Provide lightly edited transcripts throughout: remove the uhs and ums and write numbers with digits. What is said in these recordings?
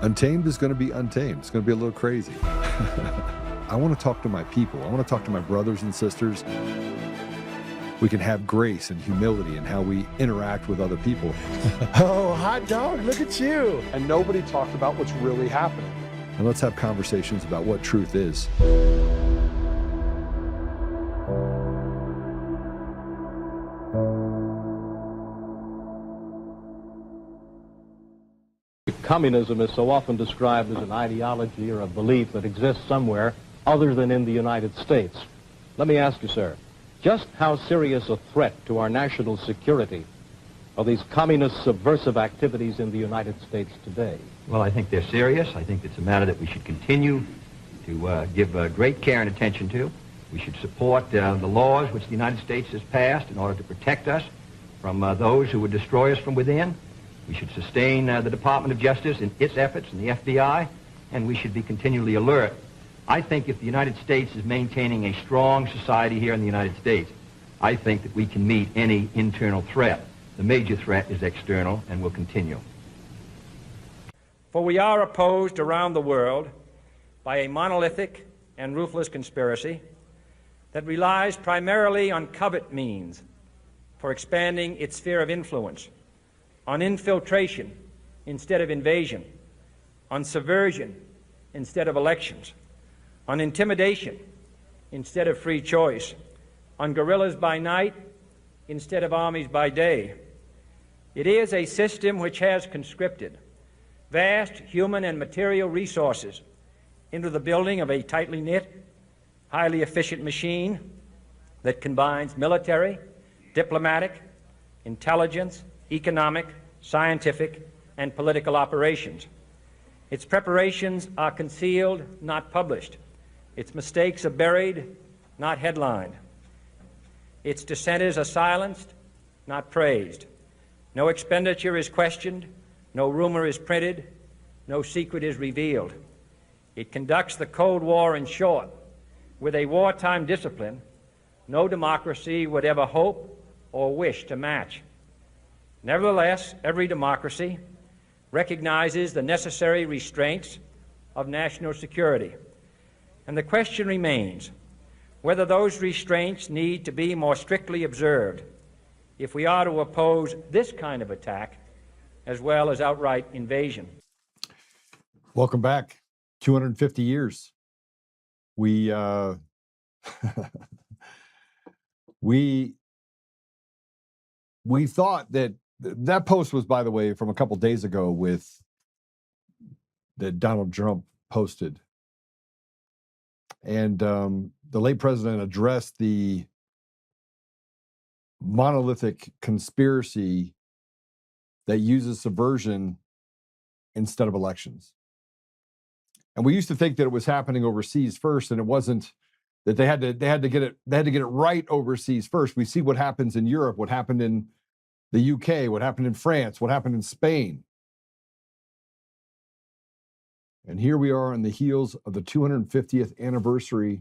Untamed is going to be untamed. It's going to be a little crazy. I want to talk to my people. I want to talk to my brothers and sisters. We can have grace and humility in how we interact with other people. Oh, hot dog, look at you. And nobody talked about what's really happening. And let's have conversations about what truth is. Communism is so often described as an ideology or a belief that exists somewhere other than in the United States. Let me ask you, sir, just how serious a threat to our national security are these communist subversive activities in the United States today? Well, I think they're serious. I think it's a matter that we should continue to give great care and attention to. We should support the laws which the United States has passed in order to protect us from those who would destroy us from within. We should sustain the Department of Justice in its efforts and the FBI, and we should be continually alert. I think if the United States is maintaining a strong society here in the United States, I think that we can meet any internal threat. The major threat is external and will continue. For we are opposed around the world by a monolithic and ruthless conspiracy that relies primarily on covert means for expanding its sphere of influence, on infiltration instead of invasion, on subversion instead of elections, on intimidation instead of free choice, on guerrillas by night instead of armies by day. It is a system which has conscripted vast human and material resources into the building of a tightly knit, highly efficient machine that combines military, diplomatic, intelligence, economic, scientific, and political operations. Its preparations are concealed, not published. Its mistakes are buried, not headlined. Its dissenters are silenced, not praised. No expenditure is questioned, no rumor is printed, no secret is revealed. It conducts the Cold War, in short, with a wartime discipline no democracy would ever hope or wish to match. Nevertheless, every democracy recognizes the necessary restraints of national security. And the question remains whether those restraints need to be more strictly observed if we are to oppose this kind of attack as well as outright invasion. Welcome back. 250 years. We we thought that that post was, by the way, from a couple days ago that Donald Trump posted. And the late president addressed the monolithic conspiracy that uses subversion instead of elections. And we used to think that it was happening overseas first, and it wasn't. That they had to get it right overseas first. We see what happens in Europe, what happened in the UK, what happened in France, what happened in Spain. And here we are on the heels of the 250th anniversary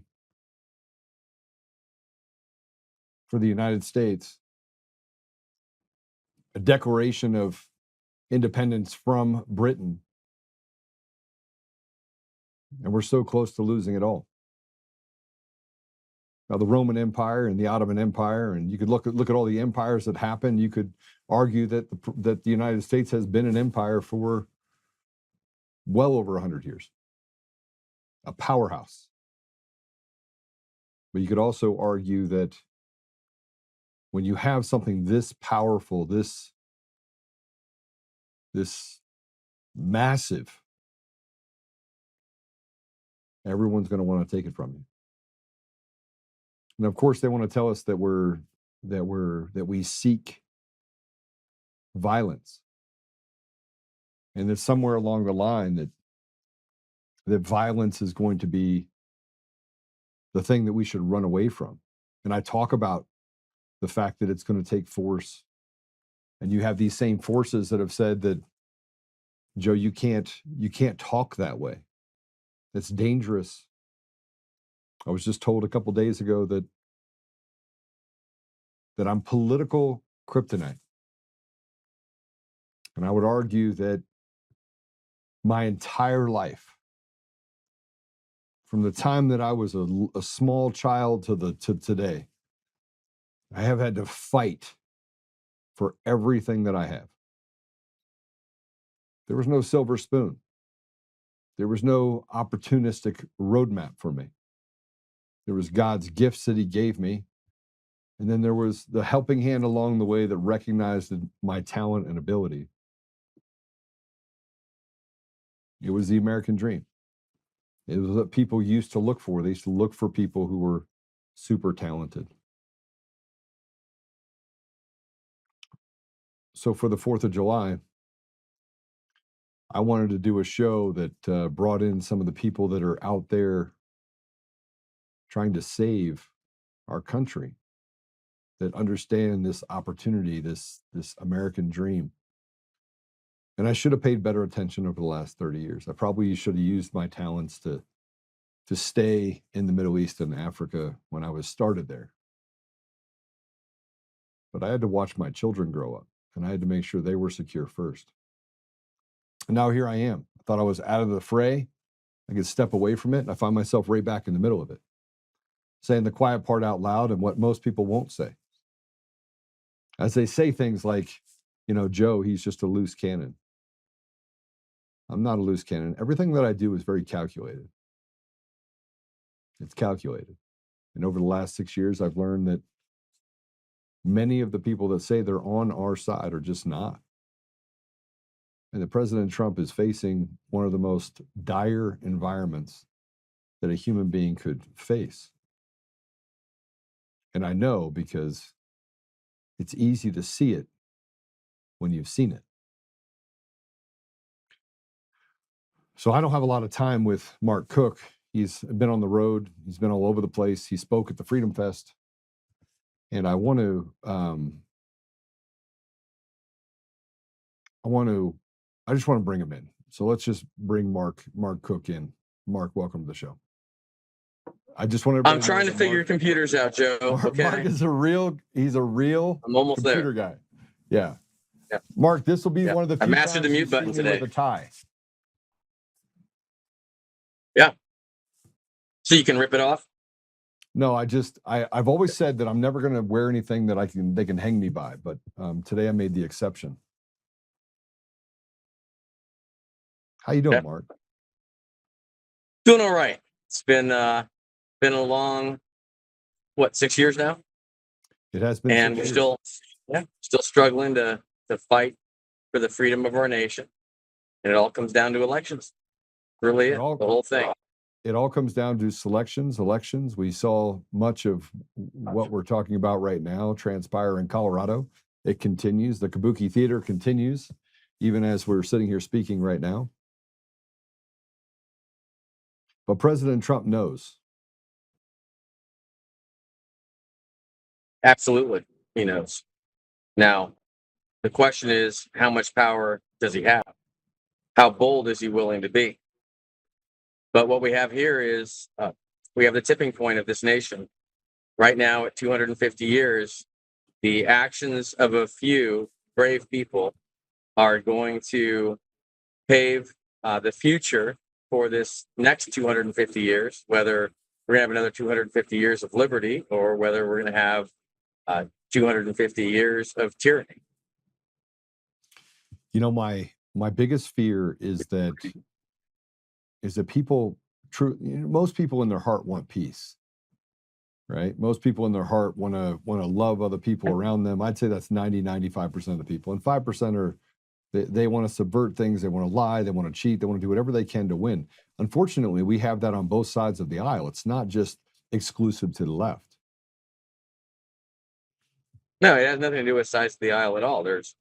for the United States, a declaration of independence from Britain. And we're so close to losing it all. Now, the Roman Empire and the Ottoman Empire, and you could look at all the empires that happened. You could argue that the United States has been an empire for well over 100 years, a powerhouse. But you could also argue that when you have something this powerful, this massive, everyone's going to want to take it from you. And of course, they want to tell us that we seek violence, and that somewhere along the line that violence is going to be the thing that we should run away from. And I talk about the fact that it's going to take force, and you have these same forces that have said that, Joe, you can't talk that way. It's dangerous. I was just told a couple days ago that I'm political kryptonite. And I would argue that my entire life, from the time that I was a small child to today, I have had to fight for everything that I have. There was no silver spoon. There was no opportunistic roadmap for me. There was God's gifts that he gave me. And then there was the helping hand along the way that recognized my talent and ability. It was the American dream. It was what people used to look for. They used to look for people who were super talented. So for the 4th of July, I wanted to do a show that brought in some of the people that are out there trying to save our country, that understand this opportunity, this American dream. And I should have paid better attention over the last 30 years. I probably should have used my talents to stay in the Middle East and Africa when I was started there. But I had to watch my children grow up, and I had to make sure they were secure first. And now here I am. I thought I was out of the fray. I could step away from it, and I find myself right back in the middle of it, saying the quiet part out loud and what most people won't say. As they say things like, you know, Joe, he's just a loose cannon. I'm not a loose cannon. Everything that I do is very calculated. It's calculated. And over the last 6 years, I've learned that many of the people that say they're on our side are just not. And that President Trump is facing one of the most dire environments that a human being could face. And I know because it's easy to see it when you've seen it. So I don't have a lot of time with Mark Cook. He's been on the road. He's been all over the place. He spoke at the Freedom Fest. And I just want to bring him in. So let's just bring Mark Cook in. Mark, welcome to the show. I just want to. I'm trying to figure computers out, Joe. Okay. Mark is a real I'm almost computer there. guy. Yeah. Mark, this will be one of the few I mastered the mute button today. With a tie. Yeah. So you can rip it off? No, I've always said that I'm never going to wear anything that they can hang me by, but today I made the exception. How you doing, Mark? Doing all right. It's been a long, 6 years now? It has been. And we're still struggling to fight for the freedom of our nation. And it all comes down to elections. Really, the whole thing. It all comes down to elections. We saw much of what we're talking about right now transpire in Colorado. It continues. The Kabuki Theater continues, even as we're sitting here speaking right now. But President Trump knows. Absolutely, he knows. Now, the question is, how much power does he have? How bold is he willing to be? But what we have here is we have the tipping point of this nation. Right now, at 250 years, the actions of a few brave people are going to pave the future for this next 250 years, whether we're going to have another 250 years of liberty or whether we're going to have 250 years of tyranny. You know, my biggest fear is that people, most people in their heart want peace, right? Most people in their heart want to love other people around them. I'd say that's 95% of the people, and 5% are they want to subvert things. They want to lie. They want to cheat. They want to do whatever they can to win. Unfortunately, we have that on both sides of the aisle. It's not just exclusive to the left. No, it has nothing to do with sides of the aisle at all. There's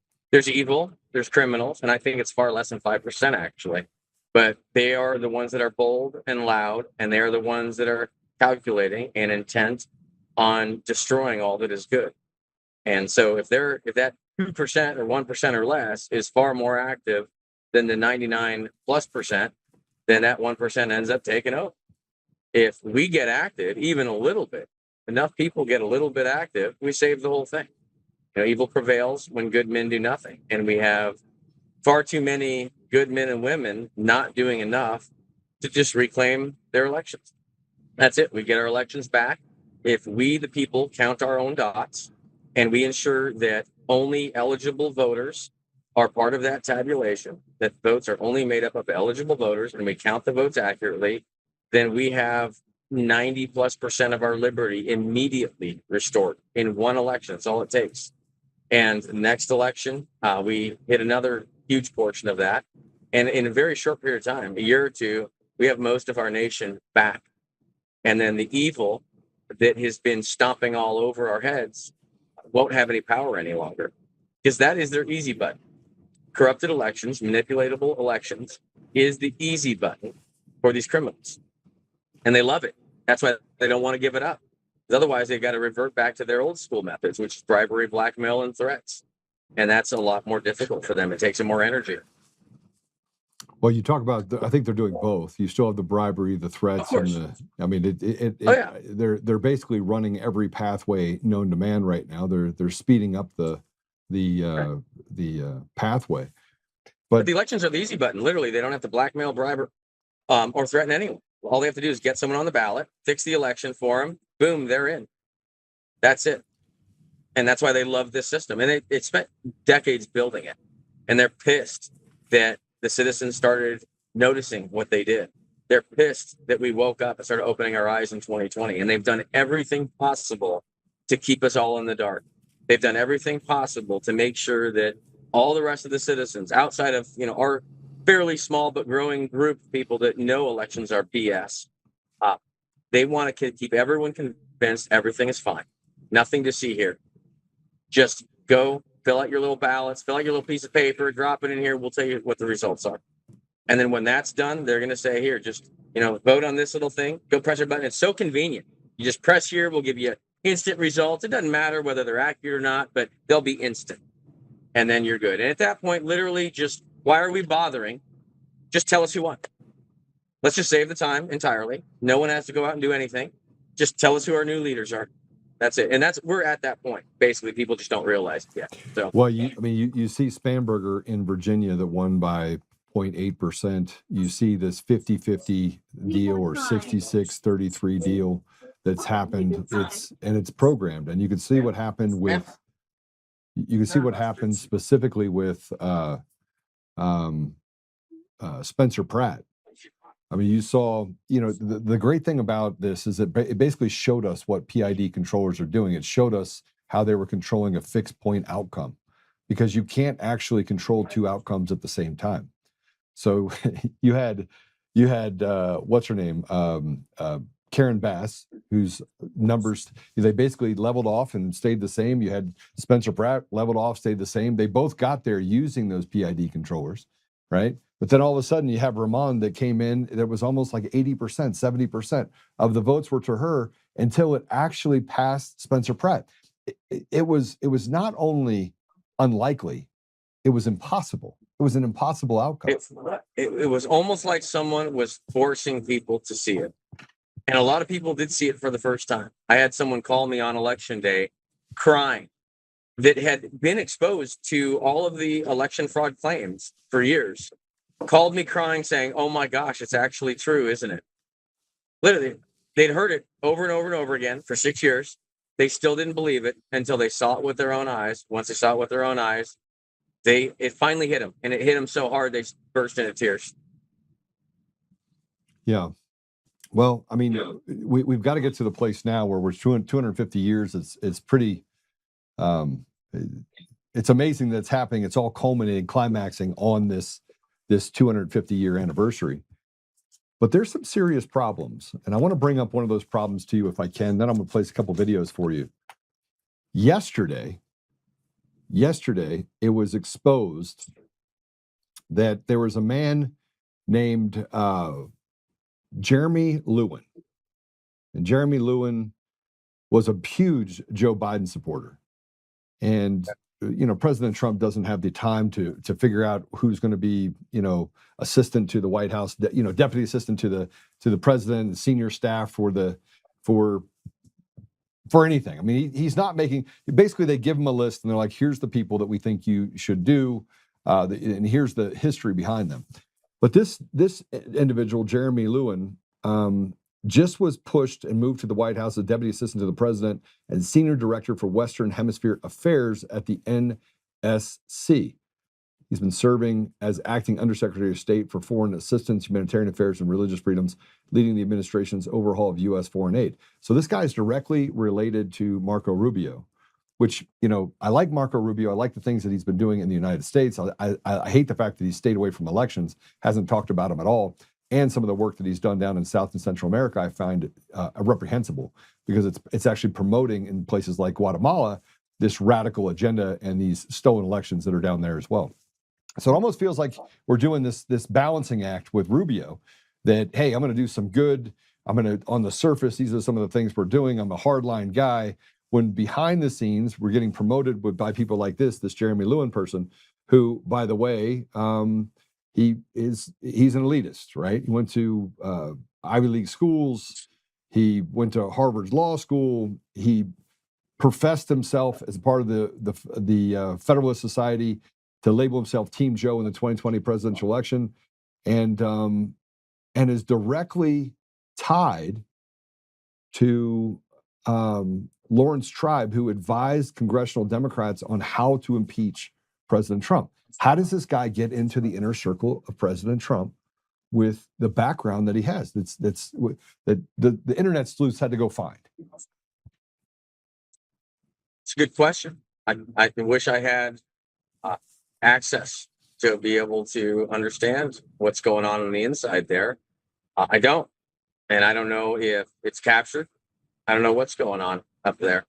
evil, there's criminals, and I think it's far less than 5% actually. But they are the ones that are bold and loud, and they are the ones that are calculating and intent on destroying all that is good. And so if that 2% or 1% or less is far more active than the 99+%, then that 1% ends up taking over. If we get active even a little bit, enough people get a little bit active, we save the whole thing. You know, evil prevails when good men do nothing. And we have far too many good men and women not doing enough to just reclaim their elections. That's it. We get our elections back if we, the people, count our own dots and we ensure that only eligible voters are part of that tabulation, that votes are only made up of eligible voters, and we count the votes accurately, then we have 90+% of our liberty immediately restored in one election. That's all it takes. And next election, we hit another huge portion of that. And in a very short period of time, a year or two, we have most of our nation back. And then the evil that has been stomping all over our heads won't have any power any longer, because that is their easy button. Corrupted elections, manipulatable elections is the easy button for these criminals. And they love it. That's why they don't want to give it up. Otherwise, they've got to revert back to their old school methods, which is bribery, blackmail, and threats. And that's a lot more difficult for them. It takes them more energy. Well, you talk about, I think they're doing both. You still have the bribery, the threats, and the, I mean, they're basically running every pathway known to man right now. They're speeding up the pathway. But the elections are the easy button. Literally, they don't have to blackmail, bribe, or threaten anyone. All they have to do is get someone on the ballot, fix the election for them. Boom, they're in. That's it. And that's why they love this system. And it spent decades building it. And they're pissed that the citizens started noticing what they did. They're pissed that we woke up and started opening our eyes in 2020. And they've done everything possible to keep us all in the dark. They've done everything possible to make sure that all the rest of the citizens, outside of our fairly small but growing group of people that know elections are BS, they want to keep everyone convinced everything is fine. Nothing to see here. Just go fill out your little ballots, fill out your little piece of paper, drop it in here. We'll tell you what the results are. And then when that's done, they're going to say, here, just, vote on this little thing. Go press your button. It's so convenient. You just press here. We'll give you instant results. It doesn't matter whether they're accurate or not, but they'll be instant. And then you're good. And at that point, literally just, why are we bothering? Just tell us who won. Let's just save the time entirely. No one has to go out and do anything. Just tell us who our new leaders are. That's it. And we're at that point. Basically, people just don't realize it yet. So, well, you see Spanberger in Virginia that won by 0.8%. You see this 50-50 deal or 66-33 deal that's happened. It's programmed, and you can see what happened with. You can see what happened specifically with Spencer Pratt. I mean, you saw, the great thing about this is that it basically showed us what PID controllers are doing. It showed us how they were controlling a fixed point outcome, because you can't actually control two outcomes at the same time. So you had what's her name? Karen Bass, whose numbers, they basically leveled off and stayed the same. You had Spencer Pratt leveled off, stayed the same. They both got there using those PID controllers, right? But then all of a sudden you have Ramon that came in, that was almost like 80%, 70% of the votes were to her until it actually passed Spencer Pratt. It was not only unlikely, it was impossible. It was an impossible outcome. It was almost like someone was forcing people to see it. And a lot of people did see it for the first time. I had someone call me on election day crying, that had been exposed to all of the election fraud claims for years. Called me crying saying, oh my gosh, it's actually true, isn't it? Literally, they'd heard it over and over and over again for 6 years. They still didn't believe it until they saw it with their own eyes. Once they saw it with their own eyes, it finally hit them. And it hit them so hard, they burst into tears. Yeah. Well, I mean, we've got to get to the place now where we're 250 years. It's pretty, it's amazing that it's happening. It's all culminating, climaxing on this 250-year anniversary. But there's some serious problems. And I want to bring up one of those problems to you if I can. Then I'm going to place a couple videos for you. Yesterday, it was exposed that there was a man named Jeremy Lewin. And Jeremy Lewin was a huge Joe Biden supporter. And, President Trump doesn't have the time to figure out who's going to be, assistant to the White House, deputy assistant to the president, and senior staff for anything. I mean, he's not making, basically they give him a list and they're like, here's the people that we think you should do. And here's the history behind them. But this individual, Jeremy Lewin, just was pushed and moved to the White House as Deputy Assistant to the President and Senior Director for Western Hemisphere Affairs at the NSC. He's been serving as Acting Undersecretary of State for Foreign Assistance, Humanitarian Affairs, and Religious Freedoms, leading the administration's overhaul of U.S. foreign aid. So this guy is directly related to Marco Rubio, which, I like Marco Rubio. I like the things that he's been doing in the United States. I hate the fact that he's stayed away from elections, hasn't talked about them at all. And some of the work that he's done down in South and Central America, I find reprehensible, because it's actually promoting in places like Guatemala this radical agenda and these stolen elections that are down there as well. So it almost feels like we're doing this balancing act with Rubio that, hey, I'm going to do some good. I'm going to, on the surface, these are some of the things we're doing. I'm a hardline guy. When behind the scenes, we're getting promoted by people like this Jeremy Lewin person, who, by the way, he's an elitist, right? He went to Ivy League schools. He went to Harvard Law School. He professed himself as part of the Federalist Society to label himself Team Joe in the 2020 presidential election, and is directly tied to Lawrence Tribe, who advised congressional Democrats on how to impeach President Trump. How does this guy get into the inner circle of President Trump with the background that he has? That the internet sleuths had to go find. It's a good question. I wish I had access to be able to understand what's going on the inside there. I don't. And I don't know if it's captured. I don't know what's going on up there.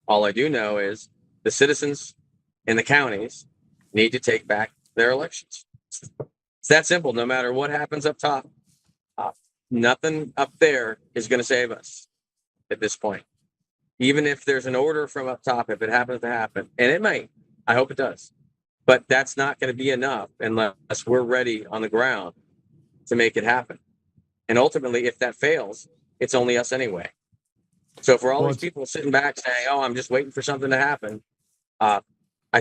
All I do know is the citizens in the counties need to take back their elections. It's that simple. No matter what happens up top, nothing up there is going to save us at this point. Even if there's an order from up top, if it happens to happen, and it might, I hope it does. But that's not going to be enough unless we're ready on the ground to make it happen. And ultimately, if that fails, it's only us anyway. So for all these people sitting back saying, oh, I'm just waiting for something to happen, I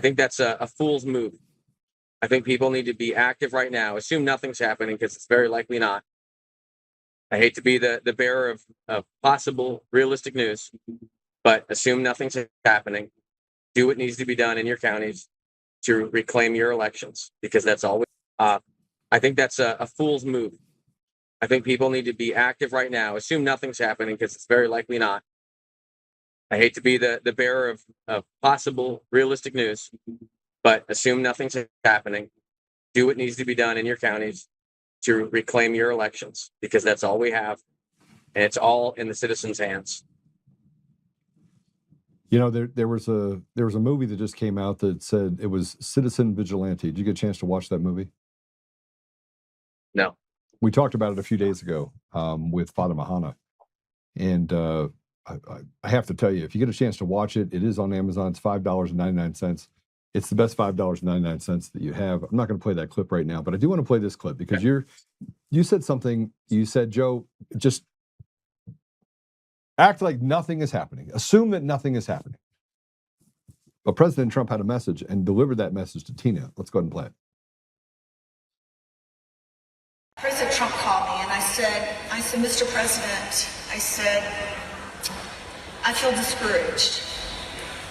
think that's a fool's move. I think people need to be active right now. Assume nothing's happening, because it's very likely not. I hate to be the bearer of possible realistic news, but assume nothing's happening. Do what needs to be done in your counties to reclaim your elections, because that's all. I think that's a fool's move. I think people need to be active right now. Assume nothing's happening, because it's very likely not. I hate to be the bearer of possible realistic news, but assume nothing's happening. Do what needs to be done in your counties to reclaim your elections, because that's all we have, and it's all in the citizens' hands. There was a movie that just came out that said it was Citizen Vigilante. Did you get a chance to watch that movie? No. We talked about it a few days ago with Fatima Hanna, and I have to tell you, if you get a chance to watch it, it is on Amazon. It's $5.99. It's the best $5.99 that you have. I'm not going to play that clip right now, but I do want to play this clip, because you said something. You said, Joe, just act like nothing is happening. Assume that nothing is happening. But President Trump had a message and delivered that message to Tina. Let's go ahead and play it. President Trump called me and I said, Mr. President, I said, I feel discouraged.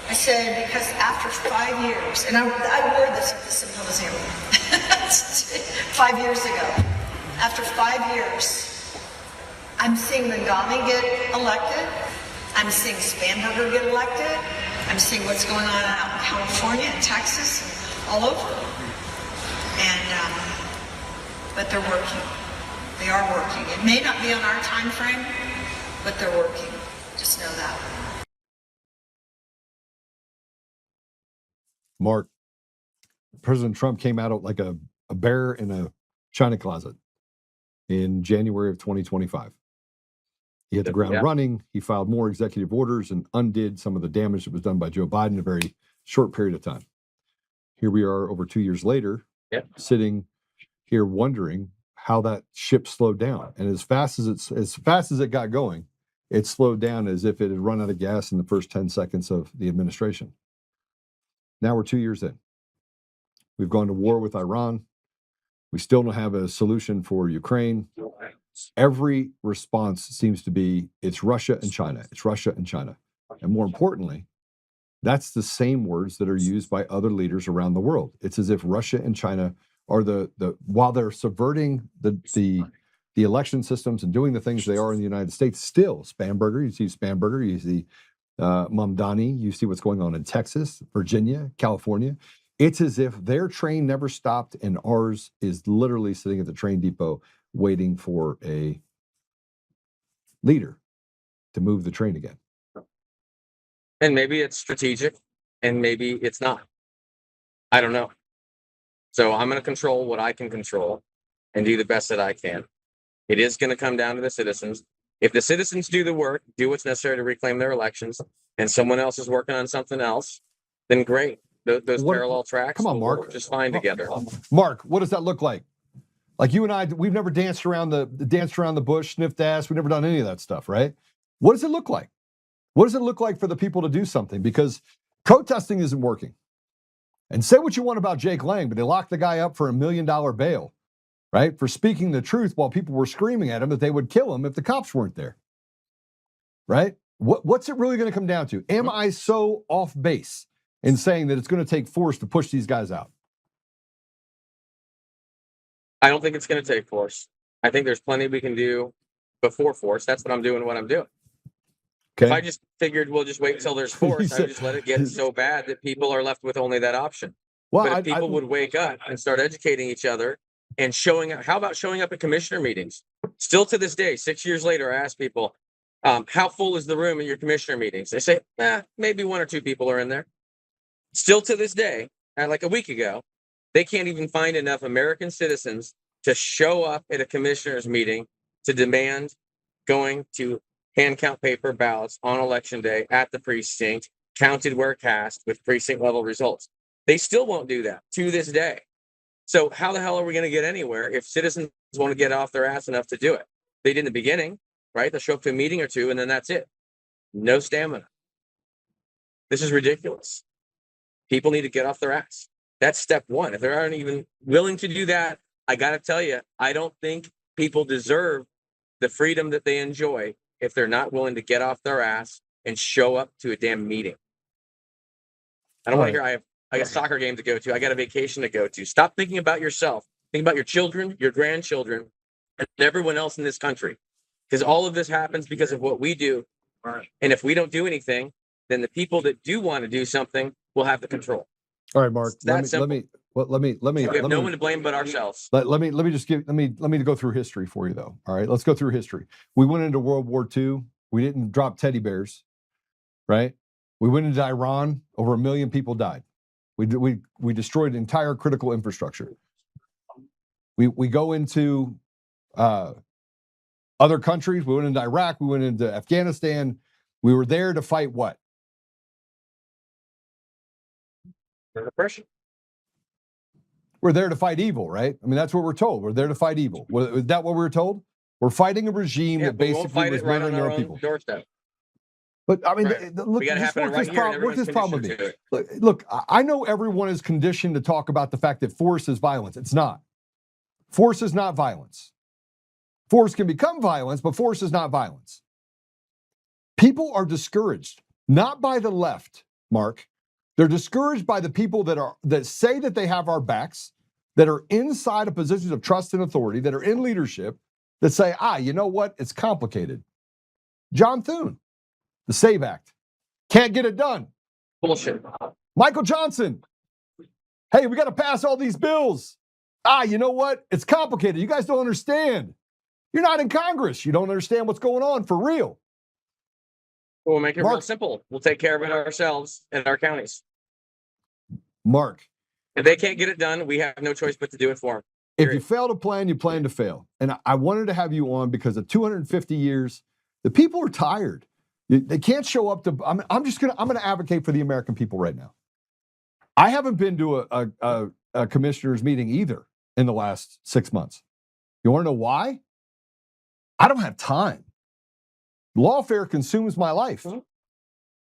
I said, because after 5 years, and I wore this at the symposium 5 years ago. After 5 years, I'm seeing Ngami get elected. I'm seeing Spanberger get elected. I'm seeing what's going on out in California and Texas and all over. And, but they're working. They are working. It may not be on our time frame, but they're working. Just know that. Mark, President Trump came out like a bear in a china closet in January of 2025. He hit the ground running. He filed more executive orders and undid some of the damage that was done by Joe Biden in a very short period of time. Here we are over 2 years later, sitting here wondering how that ship slowed down. And as fast as it got going, it slowed down as if it had run out of gas in the first 10 seconds of the administration. Now we're 2 years in. We've gone to war with Iran. We still don't have a solution for Ukraine. Every response seems to be, it's Russia and China. It's Russia and China. And more importantly, that's the same words that are used by other leaders around the world. It's as if Russia and China are while they're subverting the election systems and doing the things they are in the United States, still Spanberger, you see Spanberger, you see Mamdani, you see what's going on in Texas, Virginia, California. It's as if their train never stopped and ours is literally sitting at the train depot waiting for a leader to move the train again. And maybe it's strategic and maybe it's not. I don't know. So I'm going to control what I can control and do the best that I can. It is going to come down to the citizens. If the citizens do the work, do what's necessary to reclaim their elections, and someone else is working on something else, then great. Those parallel tracks come on, will Mark. work just fine together. Mark, what does that look like? Like you and I, we've never danced around the bush, sniffed ass. We've never done any of that stuff, right? What does it look like? What does it look like for the people to do something? Because protesting isn't working. And say what you want about Jake Lang, but they locked the guy up for $1 million bail, right? For speaking the truth while people were screaming at him that they would kill him if the cops weren't there, right? What's it really going to come down to? Am I so off base in saying that it's going to take force to push these guys out? I don't think it's going to take force. I think there's plenty we can do before force. That's what I'm doing. Okay. If I just figured we'll just wait until there's force, I would just let it get so bad that people are left with only that option. Well, but if people would wake up and start educating each other and showing up, how about showing up at commissioner meetings? Still to this day, 6 years later, I ask people, how full is the room in your commissioner meetings? They say, maybe 1 or 2 people are in there. Still to this day, like a week ago, they can't even find enough American citizens to show up at a commissioner's meeting to demand going to hand count paper ballots on election day at the precinct, counted where cast with precinct level results. They still won't do that to this day. So how the hell are we going to get anywhere if citizens want to get off their ass enough to do it? They did in the beginning, right? They'll show up to a meeting or 2 and then that's it. No stamina. This is ridiculous. People need to get off their ass. That's step 1. If they aren't even willing to do that, I got to tell you, I don't think people deserve the freedom that they enjoy if they're not willing to get off their ass and show up to a damn meeting. I don't want to hear I got a soccer game to go to. I got a vacation to go to. Stop thinking about yourself. Think about your children, your grandchildren, and everyone else in this country. Because all of this happens because of what we do. And if we don't do anything, then the people that do want to do something will have the control. All right, Mark. Let me we have no one to blame but ourselves. Let me go through history for you though. All right, let's go through history. We went into World War II. We didn't drop teddy bears, right? We went into Iran. Over 1 million people died. We destroyed entire critical infrastructure. We go into other countries. We went into Iraq. We went into Afghanistan. We were there to fight what? Repression. We're there to fight evil, right? I mean, that's what we're told. We're there to fight evil. Is that what we were told? We're fighting a regime that basically was murdering our people. Doorstep. But I mean, Right. look, We gotta just happen work right this here, and work this problem with everyone's me. conditioned Look, I know everyone is conditioned to talk about the fact that force is violence. It's not. Force is not violence. Force can become violence, but force is not violence. People are discouraged, not by the left, Mark. They're discouraged by the people that say that they have our backs, that are inside of positions of trust and authority, that are in leadership, that say, you know what? It's complicated. John Thune, the SAVE Act, can't get it done. Bullshit. Michael Johnson, hey, we got to pass all these bills. You know what? It's complicated. You guys don't understand. You're not in Congress. You don't understand what's going on for real. We'll make it real simple. We'll take care of it ourselves in our counties. Mark. If they can't get it done, we have no choice but to do it for them. If you fail to plan, you plan to fail. And I wanted to have you on because of 250 years, the people are tired. They can't show up to. I'm going to advocate for the American people right now. I haven't been to a commissioner's meeting either in the last 6 months. You want to know why? I don't have time. Lawfare consumes my life. All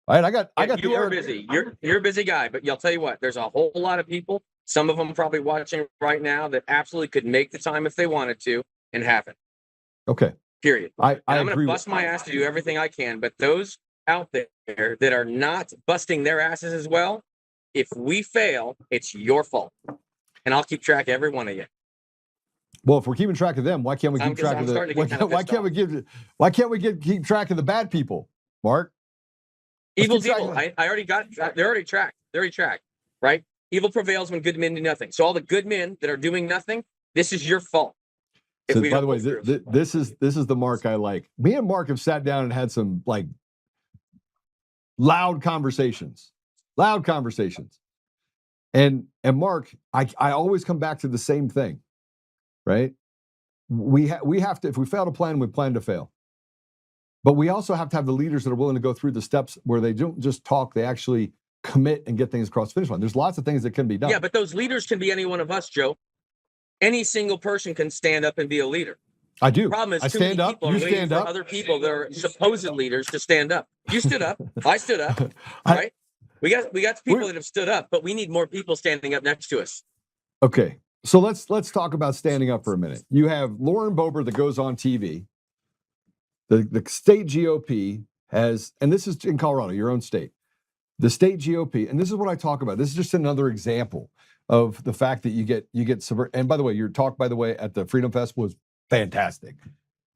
right, I got. You are busy. You're a busy guy, but I'll tell you what. There's a whole lot of people some of them probably watching right now that absolutely could make the time if they wanted to and haven't. Okay. Period. I'm going to agree bust my ass to do everything I can, but those out there that are not busting their asses as well, if we fail, it's your fault. And I'll keep track of every one of you. Well, if we're keeping track of them, why can't we keep track of why can't we keep track of the bad people, Mark? Evil's evil. I already got. They're already tracked. Right? Evil prevails when good men do nothing. So all the good men that are doing nothing, this is your fault. So, by the way, this is the Mark I like. Me and Mark have sat down and had some like loud conversations. And Mark, I always come back to the same thing, right? We have to, if we fail to plan, we plan to fail. But we also have to have the leaders that are willing to go through the steps where they don't just talk, they actually commit and get things across the finish line. There's lots of things that can be done. Yeah, but those leaders can be any one of us, Joe. Any single person can stand up and be a leader. I do. The problem is I stand up. You stand up. Other people that are supposed leaders to stand up. You stood up. I stood up. Right? We got people that have stood up, but we need more people standing up next to us. Okay, so let's talk about standing up for a minute. You have Lauren Boebert that goes on TV. The state GOP has, and this is in Colorado, your own state. The state GOP, and this is what I talk about. This is just another example of the fact that you get subverted. And by the way, your talk, by the way, at the Freedom Fest was fantastic.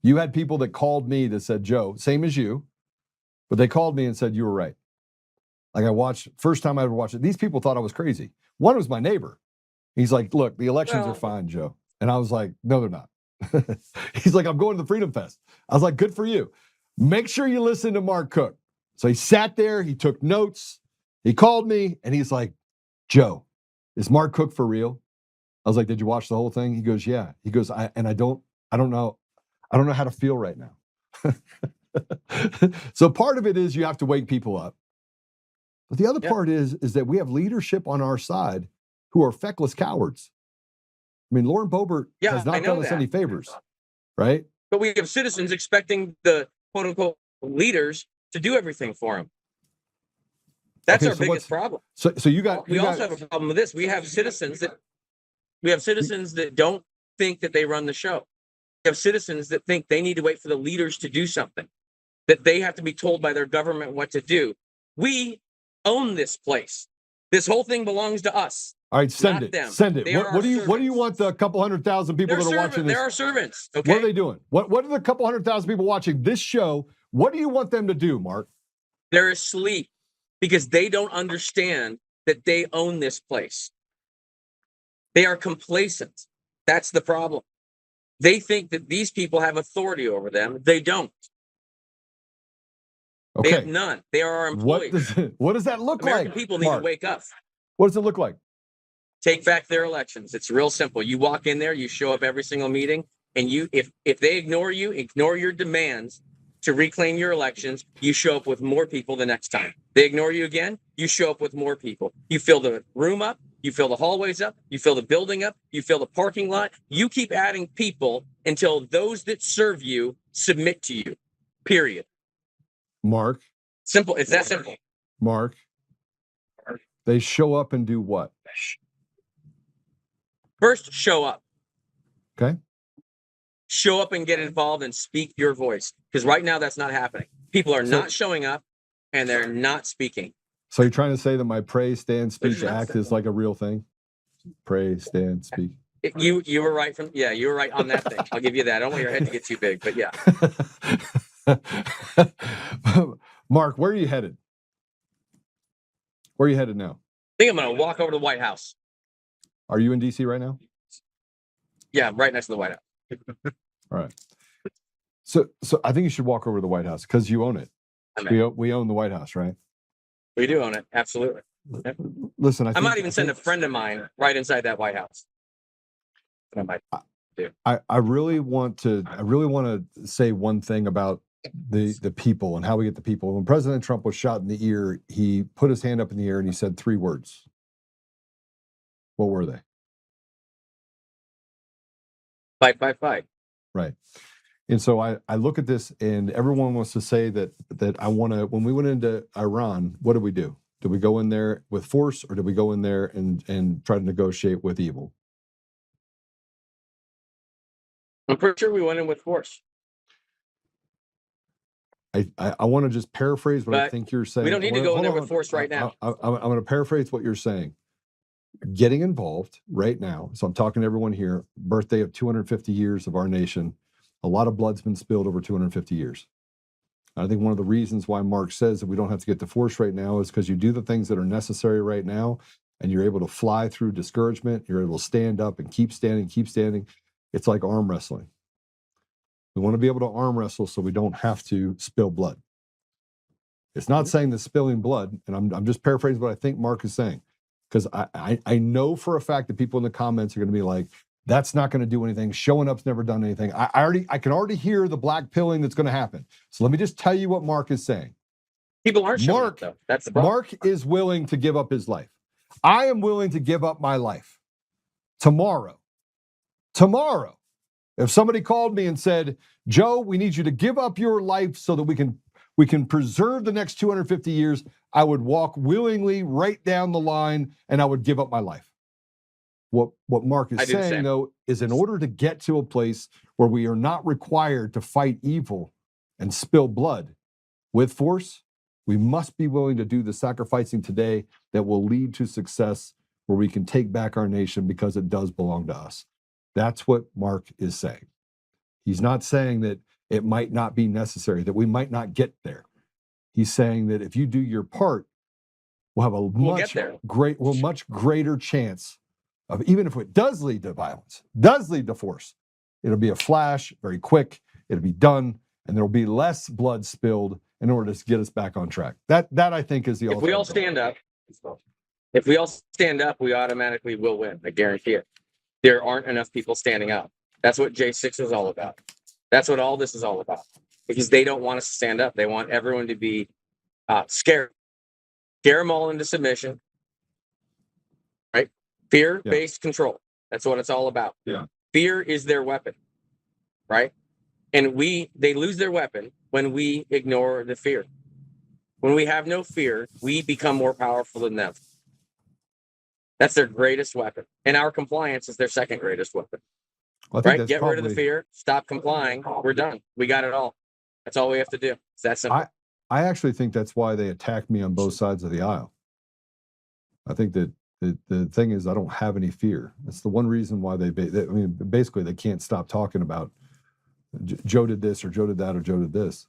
You had people that called me that said, Joe, same as you, but they called me and said, you were right. Like I watched, first time I ever watched it. These people thought I was crazy. One was my neighbor. He's like, look, the elections are fine, Joe. And I was like, no, they're not. He's like, I'm going to the Freedom Fest. I was like, good for you. Make sure you listen to Mark Cook. So he sat there, he took notes, he called me, and he's like, Joe, is Mark Cook for real? I was like, did you watch the whole thing? He goes, yeah. He goes, I don't know how to feel right now. So part of it is you have to wake people up. But the other part is that we have leadership on our side who are feckless cowards. I mean, Lauren Boebert has not done us any favors, right? But we have citizens expecting the quote unquote leaders to do everything for them. That's our biggest problem. So you got. We also have a problem with this. We have citizens that don't think that they run the show. We have citizens that think they need to wait for the leaders to do something, that they have to be told by their government what to do. We own this place. This whole thing belongs to us. All right, send it. Send it. What do you want the couple 100,000 people that are watching this? They're our servants. Okay. What are they doing? What are the couple 100,000 people watching this show? What do you want them to do, Mark? They're asleep because they don't understand that they own this place. They are complacent. That's the problem. They think that these people have authority over them. They don't. Okay. They have none. They are our employees. What does that look American like? People need to wake up. What does it look like? Take back their elections. It's real simple. You walk in there, you show up every single meeting, and if they ignore you, ignore your demands to reclaim your elections, you show up with more people the next time. They ignore you again, you show up with more people. You fill the room up, you fill the hallways up, you fill the building up, you fill the parking lot. You keep adding people until those that serve you submit to you. Period. Mark. Simple. It's that simple. Mark. They show up and do what? First, show up. Okay. Show up and get involved and speak your voice. Because right now that's not happening. People are not showing up and they're not speaking. So you're trying to say that my pray, stand, speak, act is like a real thing? Pray, stand, speak. You were right you were right on that thing. I'll give you that. I don't want your head to get too big, but yeah. Mark, where are you headed? Where are you headed now? I think I'm going to walk over to the White House. Are you in DC right now? Yeah, I'm right next to the White House. All right. So I think you should walk over to the White House because you own it. We own the White House, right? We do own it. Absolutely. Yep. Listen, I might even send a friend of mine right inside that White House. I might do. I really want to say one thing about the people and how we get the people. When President Trump was shot in the ear, he put his hand up in the air and he said 3 words. What were they? Fight, fight, fight. Right. And so I look at this and everyone wants to say that I want to, when we went into Iran, what did we do? Do we go in there with force, or do we go in there and try to negotiate with evil? I'm pretty sure we went in with force. I want to just paraphrase what I But think you're saying. we don't need to go in there with force right now. I'm going to paraphrase what you're saying. Getting involved right now. So I'm talking to everyone here. Birthday of 250 years of our nation. A lot of blood's been spilled over 250 years. I think one of the reasons why Mark says that we don't have to get to force right now is because you do the things that are necessary right now, and you're able to fly through discouragement. You're able to stand up and keep standing. It's like arm wrestling. We want to be able to arm wrestle so we don't have to spill blood. It's not saying that spilling blood, and I'm just paraphrasing what I think Mark is saying, because I know for a fact that people in the comments are going to be like, that's not going to do anything. Showing up's never done anything. I can already hear the black pilling that's going to happen. So let me just tell you what Mark is saying. People aren't showing up, though. That's the problem. Mark is willing to give up his life. I am willing to give up my life tomorrow. If somebody called me and said, Joe, we need you to give up your life so that we can preserve the next 250 years, I would walk willingly right down the line and I would give up my life. What Mark is saying, though, is in order to get to a place where we are not required to fight evil and spill blood with force, we must be willing to do the sacrificing today that will lead to success, where we can take back our nation because it does belong to us. That's what Mark is saying. He's not saying that it might not be necessary, that we might not get there. He's saying that if you do your part, we'll have a much greater chance of, even if it does lead to violence, does lead to force, it'll be a flash, very quick, it'll be done, and there'll be less blood spilled in order to get us back on track. That I think is the ultimate. If we all stand up, we automatically will win. I guarantee it. There aren't enough people standing up. That's what J6 is all about. That's what all this is all about. Because they don't want us to stand up. They want everyone to be scared. Scare them all into submission. Right? Fear-based control. That's what it's all about. Yeah. Fear is their weapon. Right? And they lose their weapon when we ignore the fear. When we have no fear, we become more powerful than them. That's their greatest weapon. And our compliance is their second greatest weapon. Well, right? Get rid of the fear. Stop complying. We're done. We got it all. That's all we have to do. It's that simple. I actually think that's why they attack me on both sides of the aisle. I think that the thing is, I don't have any fear. That's the one reason why basically they can't stop talking about Joe did this or Joe did that or Joe did this.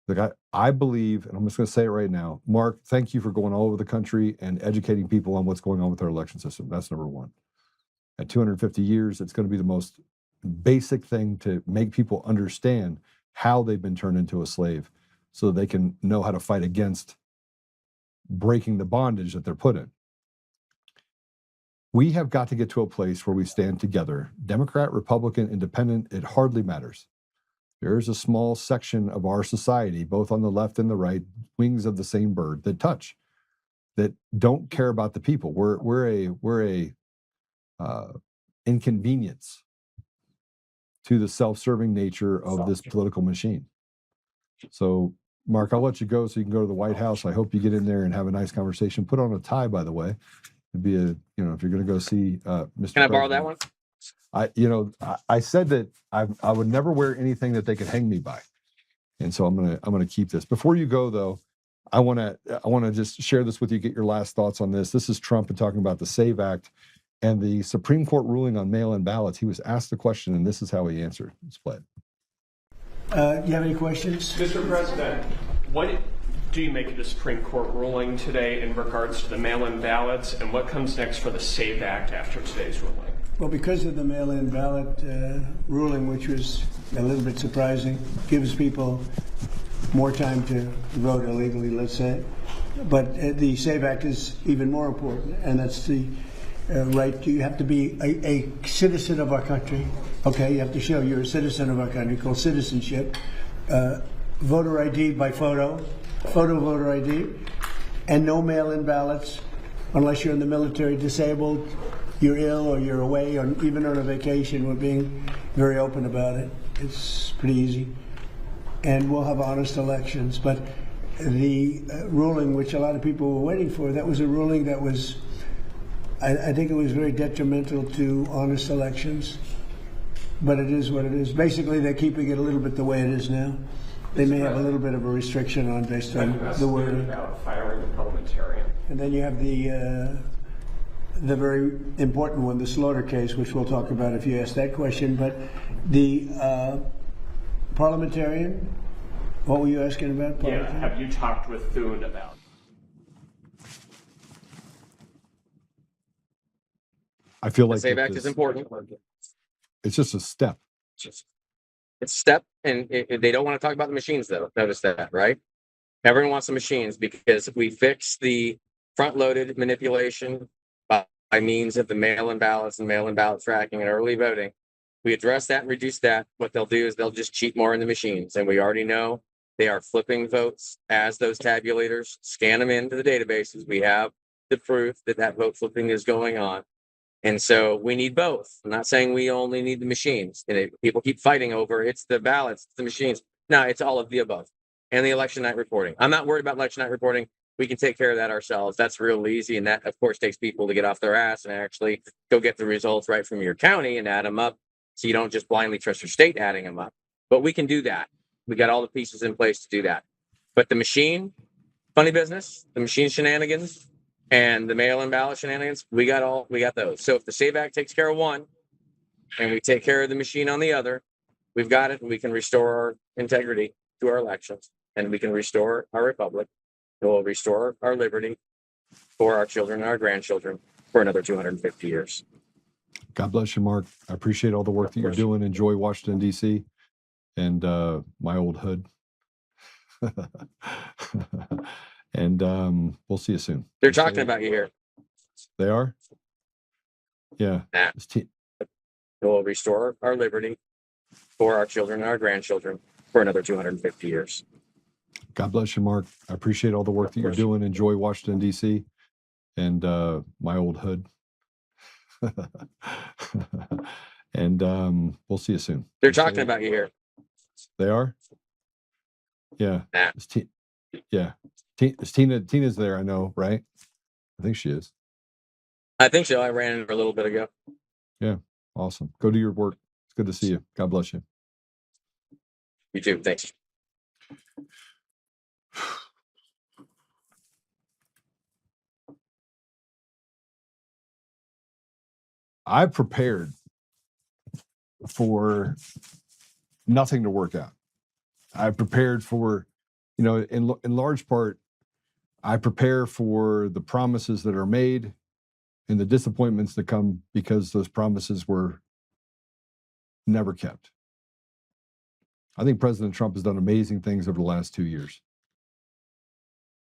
Like I believe, and I'm just going to say it right now, Mark, thank you for going all over the country and educating people on what's going on with our election system. That's number one. At 250 years, it's going to be the most basic thing to make people understand how they've been turned into a slave so they can know how to fight against breaking the bondage that they're put in. We have got to get to a place where we stand together. Democrat, Republican, Independent, it hardly matters. There is a small section of our society, both on the left and the right, wings of the same bird, that touch, that don't care about the people. We're a inconvenience to the self-serving nature of this political machine. So, Mark, I'll let you go so you can go to the White House. I hope you get in there and have a nice conversation. Put on a tie, by the way. It'd be if you're going to go see Mr. Can I borrow that one? I said that I would never wear anything that they could hang me by, and so I'm gonna keep this. Before you go, though, I want to just share this with you. Get your last thoughts on this. This is Trump talking about the SAVE Act and the Supreme Court ruling on mail-in ballots. He was asked the question, and this is how he answered. Let's play it. Do you have any questions, Mr. President? What do you make of the Supreme Court ruling today in regards to the mail-in ballots, and what comes next for the SAVE Act after today's ruling? Well, because of the mail-in ballot ruling, which was a little bit surprising, gives people more time to vote illegally, let's say. But the SAVE Act is even more important, and that's the right. You have to be a citizen of our country. Okay, you have to show you're a citizen of our country, called citizenship. Voter ID by photo voter ID, and no mail-in ballots unless you're in the military, disabled, you're ill, or you're away, or even on a vacation. We're being very open about it. It's pretty easy. And we'll have honest elections. But the ruling, which a lot of people were waiting for, that was a ruling that was, I think it was very detrimental to honest elections. But it is what it is. Basically, they're keeping it a little bit the way it is now. They may have a little bit of a restriction on based on the wording. About firing the parliamentarian. And then you have the very important one, the Slaughter case, which we'll talk about if you ask that question. But the parliamentarian, what were you asking about? Yeah, have you talked with Thune about? I feel The like SAVE Act is important. it's just a step. It's a step, and they don't want to talk about the machines, though. Notice that, right? Everyone wants the machines because we fix the front-loaded manipulation by means of the mail-in ballots and mail-in ballot tracking and early voting. We address that and reduce that. What they'll do is they'll just cheat more in the machines, and we already know they are flipping votes as those tabulators scan them into the databases. We have the proof that that vote flipping is going on. And so we need both. I'm not saying we only need the machines. And people keep fighting over it's the ballots, it's the machines. No, it's all of the above. And the election night reporting. I'm not worried about election night reporting. We can take care of that ourselves. That's real easy. And that, of course, takes people to get off their ass and actually go get the results right from your county and add them up. So you don't just blindly trust your state adding them up. But we can do that. We got all the pieces in place to do that. But the machine, funny business, the machine shenanigans, and the mail-in ballot shenanigans, we got those. So if the SAVE Act takes care of one and we take care of the machine on the other, we've got it, and we can restore our integrity to our elections, and we can restore our republic, and we'll restore our liberty for our children and our grandchildren for another 250 years. God bless you, Mark. I appreciate all the work that you're doing. Enjoy Washington, D.C. and my old hood. And we'll see you soon. They're talking about you here. They are? Yeah. Nah. We'll restore our liberty for our children and our grandchildren for another 250 years. God bless you, Mark. I appreciate all the work that you're doing. Enjoy Washington, D.C. and my old hood. And we'll see you soon. They're talking about you here. They are? Yeah. Nah. Yeah. Tina's there, I know, right? I think she is. I think so. I ran into her a little bit ago. Yeah. Awesome. Go do your work. It's good to see you. God bless you. You too. Thanks. I prepared for nothing to work out. I prepared for, in large part, I prepare for the promises that are made and the disappointments that come because those promises were never kept. I think President Trump has done amazing things over the last 2 years.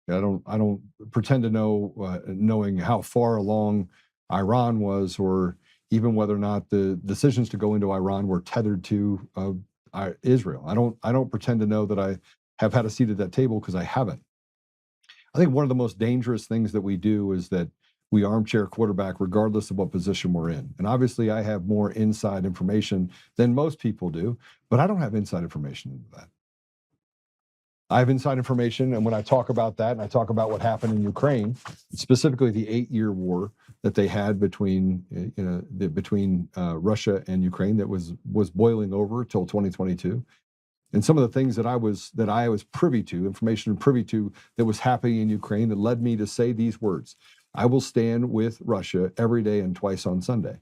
I don't pretend to know knowing how far along Iran was, or even whether or not the decisions to go into Iran were tethered to Israel. I don't pretend to know that I have had a seat at that table, because I haven't. I think one of the most dangerous things that we do is that we armchair quarterback regardless of what position we're in. And obviously I have more inside information than most people do, but I don't have inside information into that. I have inside information, and when I talk about that, and I talk about what happened in Ukraine, specifically the 8-year war that they had between Russia and Ukraine that was boiling over till 2022, and some of the things that I was privy to, information privy to, that was happening in Ukraine that led me to say these words: I will stand with Russia every day and twice on Sunday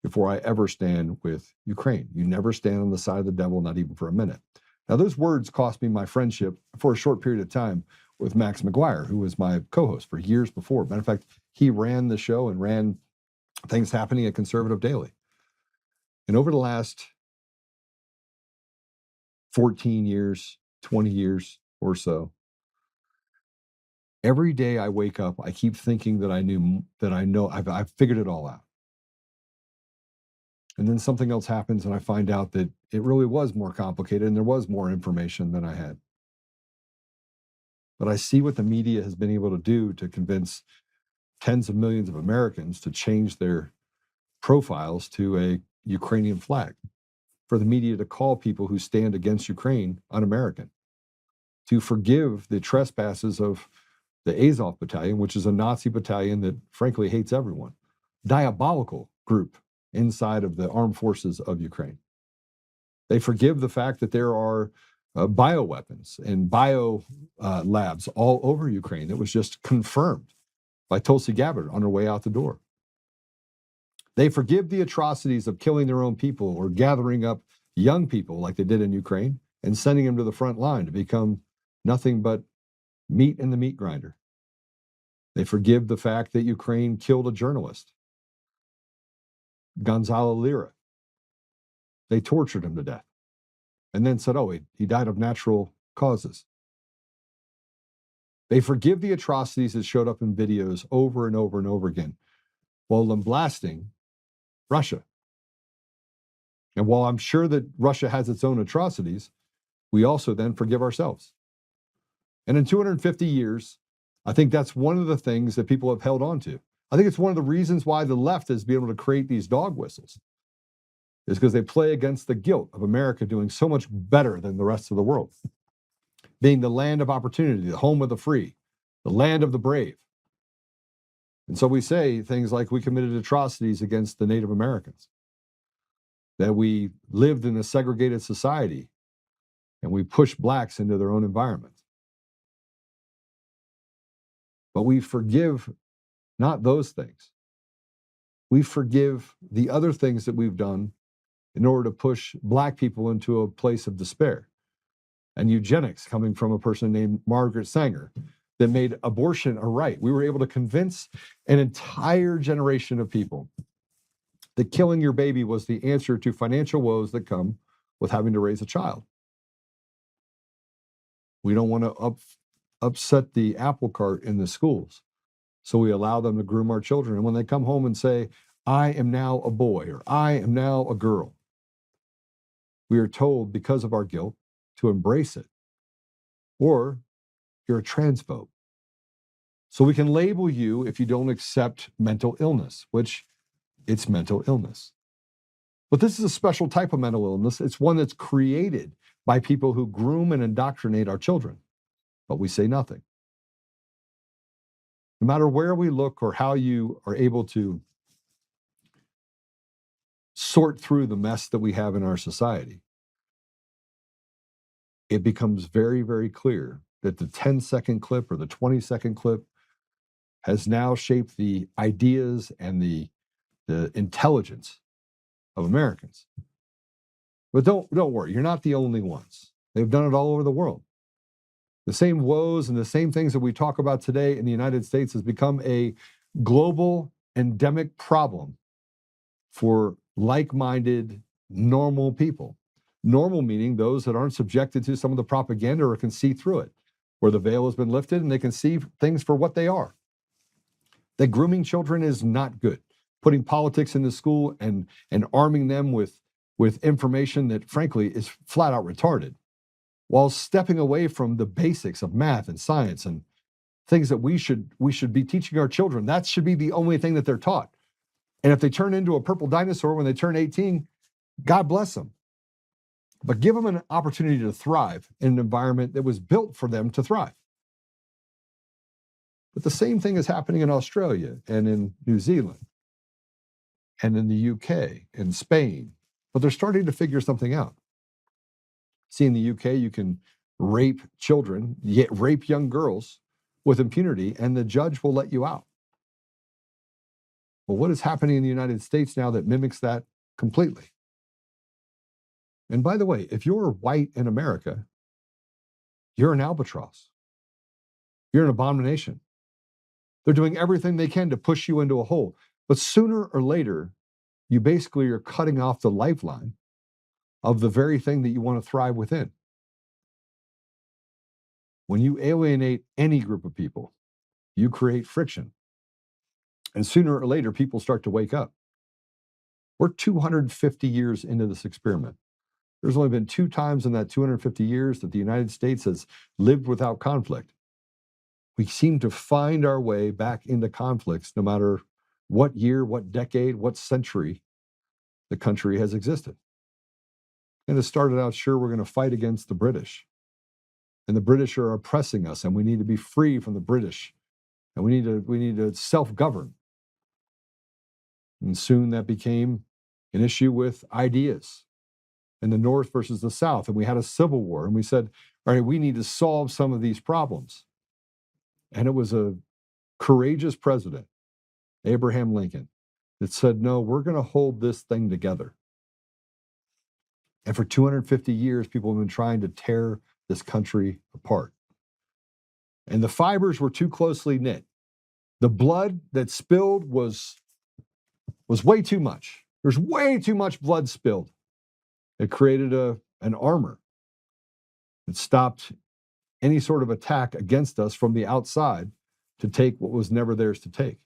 before I ever stand with Ukraine. You never stand on the side of the devil, not even for a minute. Now, those words cost me my friendship for a short period of time with Max McGuire, who was my co-host for years before. Matter of fact, he ran the show and ran Things Happening at Conservative Daily. And over the last 14 years, 20 years or so, every day I wake up, I keep thinking that I've figured it all out. And then something else happens, and I find out that it really was more complicated and there was more information than I had. But I see what the media has been able to do to convince tens of millions of Americans to change their profiles to a Ukrainian flag, for the media to call people who stand against Ukraine un-American, to forgive the trespasses of the Azov battalion, which is a Nazi battalion that frankly hates everyone, diabolical group inside of the armed forces of Ukraine. They forgive the fact that there are bioweapons and bio labs all over Ukraine. It was just confirmed by Tulsi Gabbard on her way out the door. They forgive the atrocities of killing their own people or gathering up young people like they did in Ukraine and sending them to the front line to become nothing but meat in the meat grinder. They forgive the fact that Ukraine killed a journalist, Gonzalo Lira. They tortured him to death and then said, oh, he died of natural causes. They forgive the atrocities that showed up in videos over and over and over again while blasting Russia. And while I'm sure that Russia has its own atrocities, we also then forgive ourselves. And in 250 years, I think that's one of the things that people have held on to. I think it's one of the reasons why the left has been able to create these dog whistles, is because they play against the guilt of America doing so much better than the rest of the world, being the land of opportunity, the home of the free, the land of the brave. And so we say things like we committed atrocities against the Native Americans, that we lived in a segregated society, and we pushed blacks into their own environment. But we forgive not those things. We forgive the other things that we've done in order to push black people into a place of despair. And eugenics, coming from a person named Margaret Sanger, that made abortion a right. We were able to convince an entire generation of people that killing your baby was the answer to financial woes that come with having to raise a child. We don't want to upset the apple cart in the schools, so we allow them to groom our children. And when they come home and say, I am now a boy or I am now a girl, we are told because of our guilt to embrace it. Or you're a transphobe. So we can label you if you don't accept mental illness, which it's mental illness. But this is a special type of mental illness. It's one that's created by people who groom and indoctrinate our children. But we say nothing. No matter where we look or how you are able to sort through the mess that we have in our society, it becomes very, very clear that the 10-second clip or the 20-second clip has now shaped the ideas and the intelligence of Americans. But don't worry, you're not the only ones. They've done it all over the world. The same woes and the same things that we talk about today in the United States has become a global endemic problem for like-minded, normal people. Normal meaning those that aren't subjected to some of the propaganda or can see through it, where the veil has been lifted and they can see things for what they are. That grooming children is not good. Putting politics into school and arming them with information that frankly is flat out retarded, while stepping away from the basics of math and science and things that we should be teaching our children. That should be the only thing that they're taught. And if they turn into a purple dinosaur when they turn 18, God bless them. But give them an opportunity to thrive in an environment that was built for them to thrive. But the same thing is happening in Australia and in New Zealand and in the UK and Spain. But they're starting to figure something out. See, in the UK, you can rape children, rape young girls with impunity, and the judge will let you out. Well, what is happening in the United States now that mimics that completely? And by the way, if you're white in America, you're an albatross. You're an abomination. They're doing everything they can to push you into a hole. But sooner or later, you basically are cutting off the lifeline of the very thing that you want to thrive within. When you alienate any group of people, you create friction. And sooner or later, people start to wake up. We're 250 years into this experiment. There's only been 2 times in that 250 years that the United States has lived without conflict. We seem to find our way back into conflicts no matter what year, what decade, what century the country has existed. And it started out, sure, we're going to fight against the British. and the British are oppressing us, and we need to be free from the British, and we need to self-govern. And soon that became an issue with ideas in the North versus the South, and we had a civil war, and we said, all right, we need to solve some of these problems. And it was a courageous president, Abraham Lincoln, that said, no, we're going to hold this thing together. And for 250 years, people have been trying to tear this country apart. And the fibers were too closely knit. The blood that spilled was way too much. There's way too much blood spilled. It created an armor that stopped any sort of attack against us from the outside to take what was never theirs to take.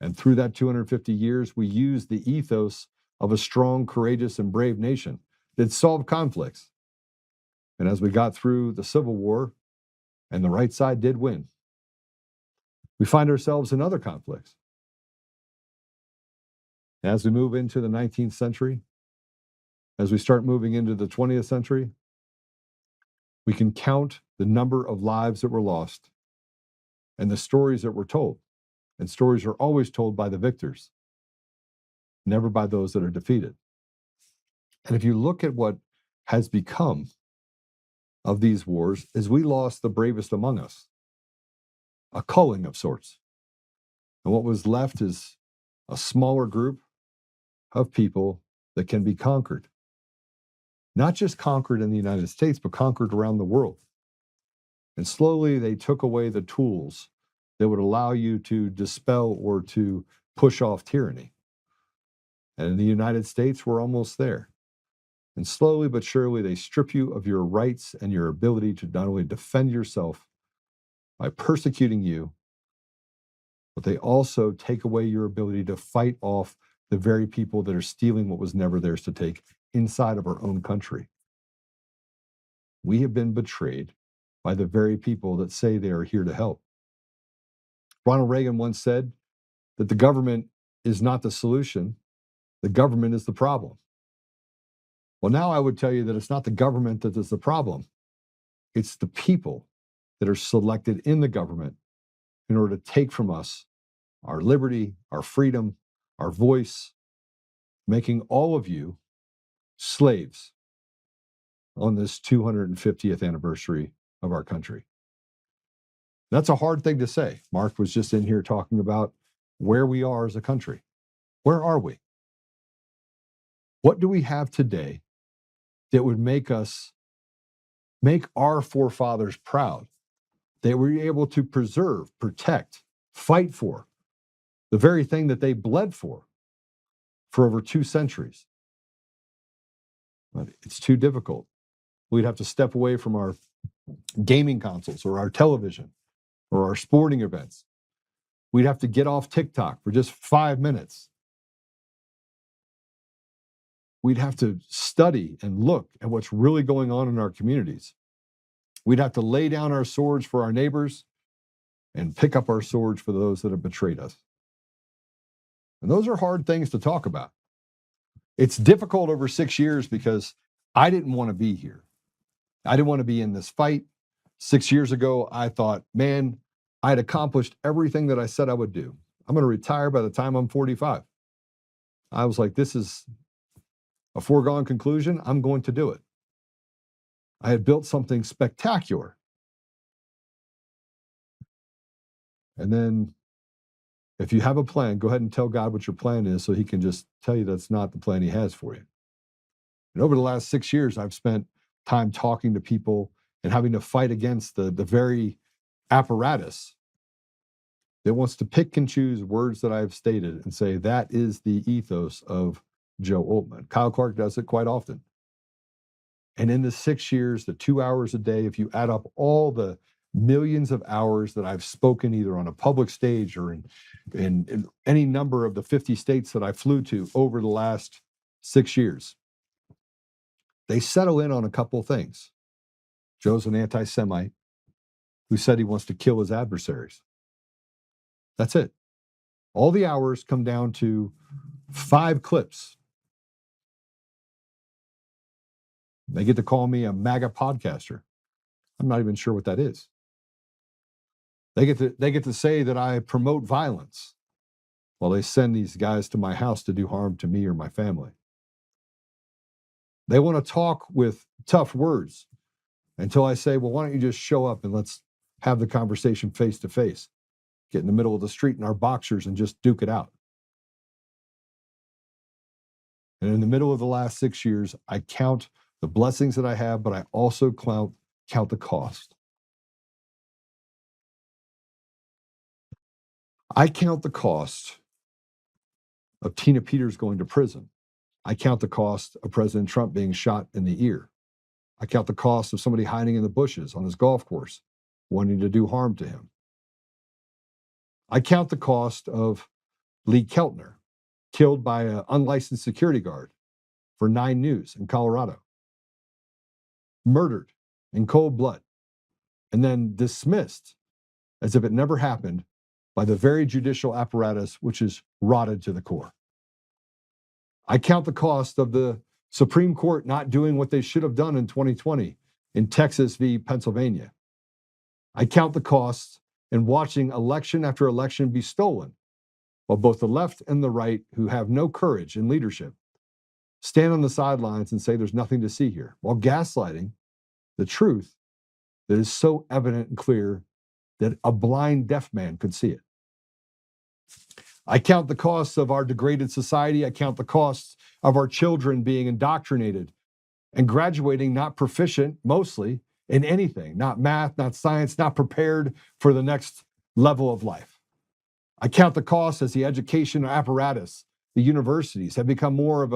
And through that 250 years, we used the ethos of a strong, courageous, and brave nation that solved conflicts. And as we got through the Civil War, and the right side did win, we find ourselves in other conflicts. As we move into the 19th century, as we start moving into the 20th century, we can count the number of lives that were lost and the stories that were told. And stories are always told by the victors, never by those that are defeated. And if you look at what has become of these wars, is we lost the bravest among us, a culling of sorts. And what was left is a smaller group of people that can be conquered. Not just conquered in the United States, but conquered around the world. And slowly they took away the tools that would allow you to dispel or to push off tyranny. And in the United States, we're almost there. And slowly but surely, they strip you of your rights and your ability to not only defend yourself by persecuting you, but they also take away your ability to fight off the very people that are stealing what was never theirs to take inside of our own country. We have been betrayed by the very people that say they are here to help. Ronald Reagan once said that the government is not the solution, the government is the problem. Well, now I would tell you that it's not the government that is the problem. It's the people that are selected in the government in order to take from us our liberty, our freedom, our voice, making all of you slaves on this 250th anniversary of our country. That's a hard thing to say. Mark was just in here talking about where we are as a country. Where are we? What do we have today that would make our forefathers proud? They were able to preserve, protect, fight for the very thing that they bled for over 2 centuries. But it's too difficult. We'd have to step away from our gaming consoles or our television or our sporting events. We'd have to get off TikTok for just 5 minutes. We'd have to study and look at what's really going on in our communities. We'd have to lay down our swords for our neighbors and pick up our swords for those that have betrayed us. And those are hard things to talk about. It's difficult over 6 years because I didn't want to be here. I didn't want to be in this fight. 6 years ago, I thought, man, I'd accomplished everything that I said I would do. I'm going to retire by the time I'm 45. I was like, this is a foregone conclusion. I'm going to do it. I had built something spectacular. And then if you have a plan, go ahead and tell God what your plan is so he can just tell you that's not the plan he has for you. And over the last 6 years, I've spent time talking to people and having to fight against the very apparatus that wants to pick and choose words that I've stated and say that is the ethos of Joe Oltmann. Kyle Clark does it quite often. And in the 6 years, the 2 hours a day, if you add up all the millions of hours that I've spoken either on a public stage or in any number of the 50 states that I flew to over the last 6 years, they settle in on a couple things. Joe's an anti-Semite who said he wants to kill his adversaries. That's it. All the hours come down to 5 clips. They get to call me a MAGA podcaster. I'm not even sure what that is. They get to say that I promote violence while they send these guys to my house to do harm to me or my family. They want to talk with tough words until I say, well, why don't you just show up and let's have the conversation face to face. Get in the middle of the street in our boxers and just duke it out. And in the middle of the last 6 years, I count the blessings that I have, but I also count the cost. I count the cost of Tina Peters going to prison. I count the cost of President Trump being shot in the ear. I count the cost of somebody hiding in the bushes on his golf course, wanting to do harm to him. I count the cost of Lee Keltner, killed by an unlicensed security guard for 9 News in Colorado, murdered in cold blood, and then dismissed as if it never happened by the very judicial apparatus which is rotted to the core. I count the cost of the Supreme Court not doing what they should have done in 2020 in Texas v. Pennsylvania. I count the cost in watching election after election be stolen, while both the left and the right, who have no courage in leadership, stand on the sidelines and say there's nothing to see here, while gaslighting the truth that is so evident and clear that a blind deaf man could see it. I count the costs of our degraded society. I count the costs of our children being indoctrinated and graduating not proficient, mostly, in anything, not math, not science, not prepared for the next level of life. I count the costs as the education apparatus, the universities, have become more of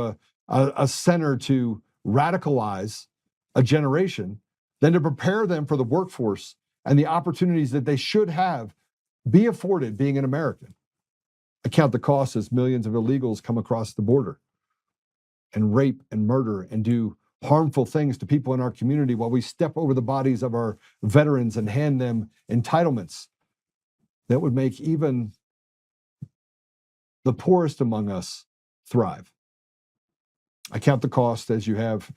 a center to radicalize a generation than to prepare them for the workforce and the opportunities that they should have be afforded being an American. I count the cost as millions of illegals come across the border and rape and murder and do harmful things to people in our community while we step over the bodies of our veterans and hand them entitlements that would make even the poorest among us thrive. I count the cost as you have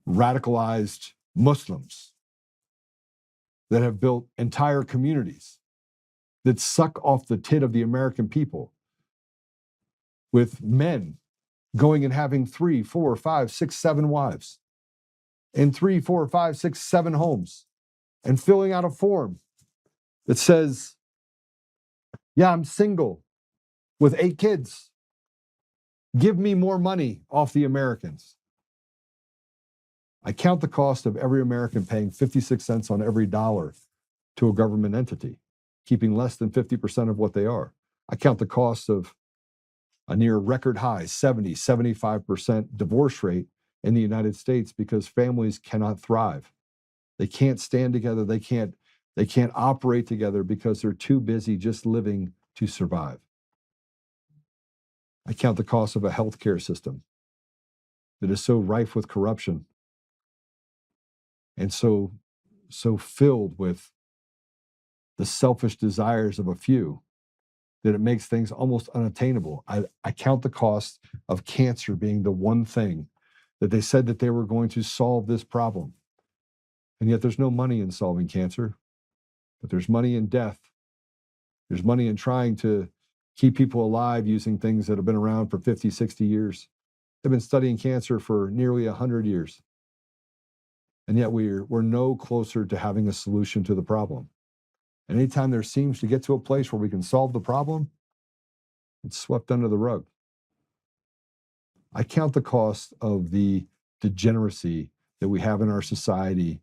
radicalized Muslims that have built entire communities that suck off the tit of the American people, with men going and having 3, 4, 5, 6, 7 wives in 3, 4, 5, 6, 7 homes, and filling out a form that says, yeah, I'm single with 8 kids. Give me more money off the Americans. I count the cost of every American paying 56 cents on every dollar to a government entity, keeping less than 50% of what they are. I count the cost of a near record high 75% divorce rate in the United States because families cannot thrive. They can't stand together. They can't operate together because they're too busy just living to survive. I count the cost of a healthcare system that is so rife with corruption and so filled with the selfish desires of a few that it makes things almost unattainable. I count the cost of cancer being the one thing that they said that they were going to solve this problem. And yet there's no money in solving cancer, but there's money in death. There's money in trying to keep people alive using things that have been around for 50, 60 years. They've been studying cancer for nearly 100 years. And yet we're no closer to having a solution to the problem. And anytime there seems to get to a place where we can solve the problem, it's swept under the rug. I count the cost of the degeneracy that we have in our society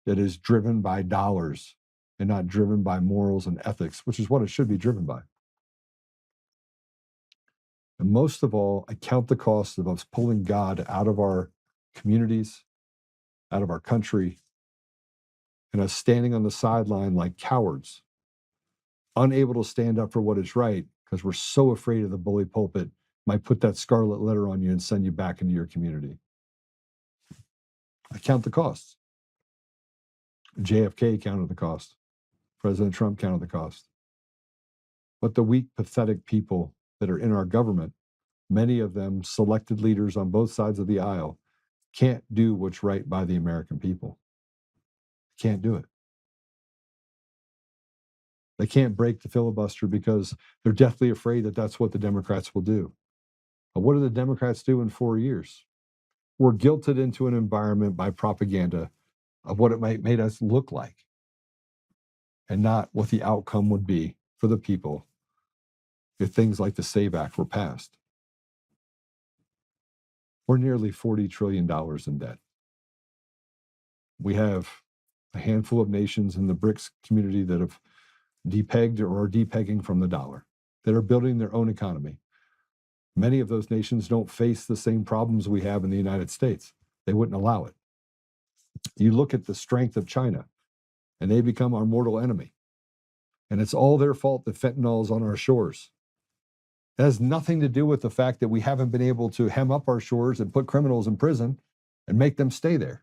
that is driven by dollars and not driven by morals and ethics, which is what it should be driven by. And most of all, I count the cost of us pulling God out of our communities, out of our country, and us standing on the sideline like cowards, unable to stand up for what is right because we're so afraid of the bully pulpit might put that scarlet letter on you and send you back into your community. I count the costs. JFK counted the cost. President Trump counted the cost. But the weak, pathetic people that are in our government, many of them selected leaders on both sides of the aisle, can't do what's right by the American people. Can't do it. They can't break the filibuster because they're deathly afraid that that's what the Democrats will do. But what do the Democrats do in 4 years? We're guilted into an environment by propaganda of what it might made us look like and not what the outcome would be for the people if things like the SAVE Act were passed. We're nearly $40 trillion in debt. We have a handful of nations in the BRICS community that have depegged or are depegging from the dollar, that are building their own economy. Many of those nations don't face the same problems we have in the United States. They wouldn't allow it. You look at the strength of China, and they become our mortal enemy. And it's all their fault that fentanyl is on our shores. It has nothing to do with the fact that we haven't been able to hem up our shores and put criminals in prison and make them stay there.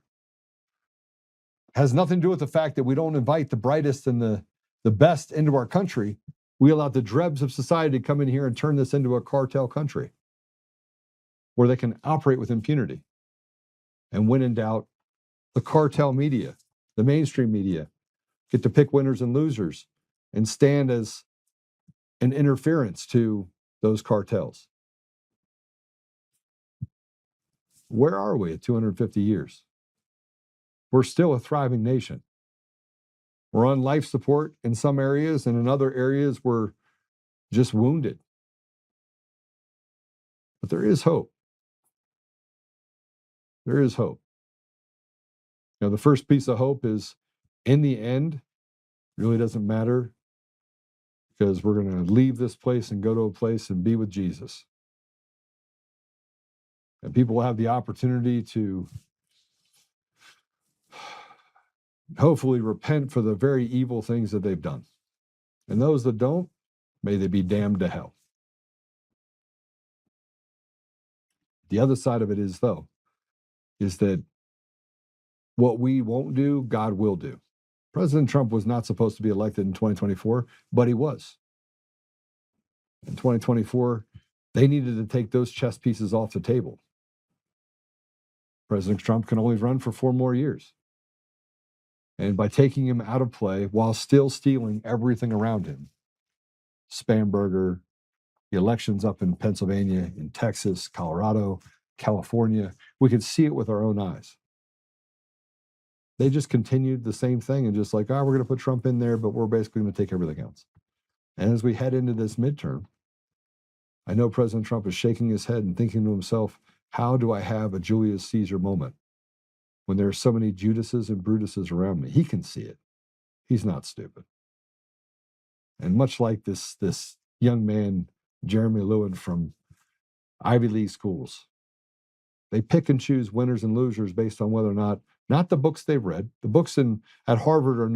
It has nothing to do with the fact that we don't invite the brightest and the best into our country. We allow the drebs of society to come in here and turn this into a cartel country where they can operate with impunity. And when in doubt, the cartel media, the mainstream media, get to pick winners and losers and stand as an interference to those cartels. Where are we at 250 years? We're still a thriving nation. We're on life support in some areas, and in other areas, we're just wounded. But there is hope. There is hope. You know, the first piece of hope is, in the end, really doesn't matter, because we're going to leave this place and go to a place and be with Jesus. And people will have the opportunity to hopefully repent for the very evil things that they've done. And those that don't, may they be damned to hell. The other side of it is, though, is that what we won't do, God will do. President Trump was not supposed to be elected in 2024, but he was. In 2024, they needed to take those chess pieces off the table. President Trump can only run for 4 more years. And by taking him out of play while still stealing everything around him, Spamberger, the elections up in Pennsylvania, in Texas, Colorado, California, we could see it with our own eyes. They just continued the same thing and just like, we're going to put Trump in there, but we're basically going to take everything else. And as we head into this midterm, I know President Trump is shaking his head and thinking to himself, how do I have a Julius Caesar moment when there are so many Judases and Brutuses around me? He can see it. He's not stupid. And much like this young man, Jeremy Lewin from Ivy League schools, they pick and choose winners and losers based on whether or not the books they've read. The books at Harvard are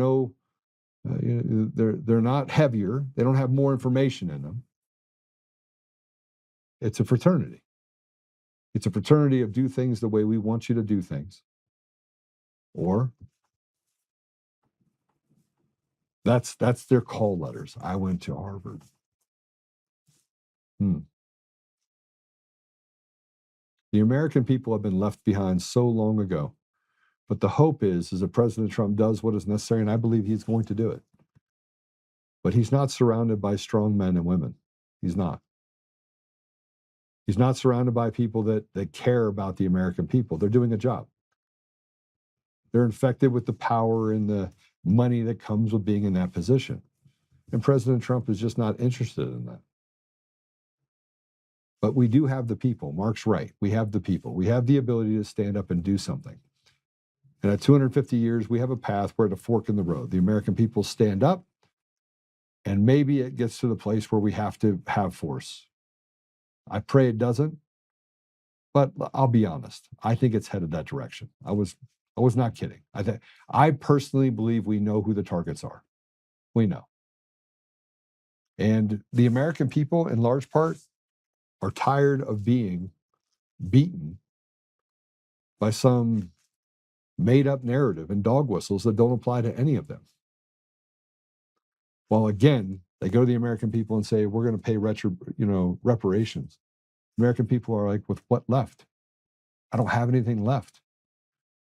they're not heavier. They don't have more information in them. It's a fraternity. It's a fraternity of do things the way we want you to do things. Or that's their call letters. I went to Harvard. The American people have been left behind so long ago. But the hope is that President Trump does what is necessary, and I believe he's going to do it. But he's not surrounded by strong men and women. He's not. He's not surrounded by people that care about the American people. They're doing a job. They're infected with the power and the money that comes with being in that position. And President Trump is just not interested in that. But we do have the people. Mark's right. We have the people. We have the ability to stand up and do something. And at 250 years, we have a path. We're at a fork in the road. The American people stand up, and maybe it gets to the place where we have to have force. I pray it doesn't, but I'll be honest. I think it's headed that direction. I was not kidding. I personally believe we know who the targets are. We know. And the American people, in large part, are tired of being beaten by some made-up narrative and dog whistles that don't apply to any of them. While again, they go to the American people and say, we're going to pay reparations. American people are like, with what left? I don't have anything left.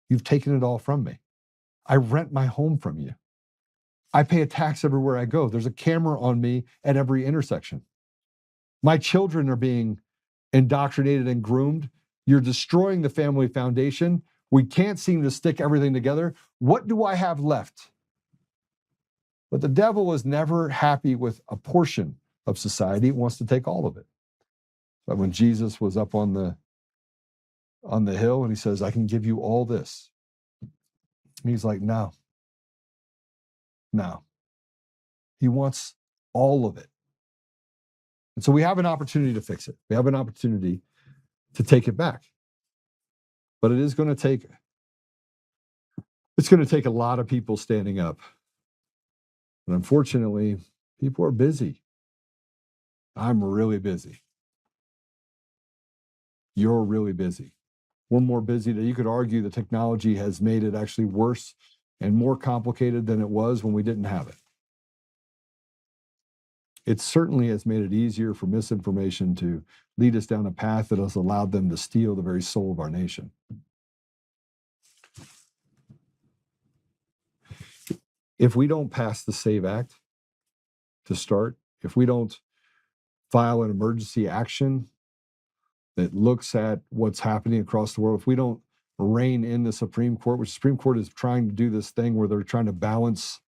You've taken it all from me. I rent my home from you. I pay a tax everywhere I go. There's a camera on me at every intersection. My children are being indoctrinated and groomed. You're destroying the family foundation. We can't seem to stick everything together. What do I have left? But the devil is never happy with a portion of society. He wants to take all of it. But when Jesus was up on the hill and he says, I can give you all this. He's like, no. He wants all of it. And so we have an opportunity to fix it. We have an opportunity to take it back. But it's going to take a lot of people standing up. And unfortunately, people are busy. I'm really busy. You're really busy. We're more busy that you could argue the technology has made it actually worse and more complicated than it was when we didn't have it. It certainly has made it easier for misinformation to lead us down a path that has allowed them to steal the very soul of our nation. If we don't pass the SAVE Act to start, if we don't file an emergency action that looks at what's happening across the world, if we don't rein in the Supreme Court, which the Supreme Court is trying to do this thing where they're trying to balance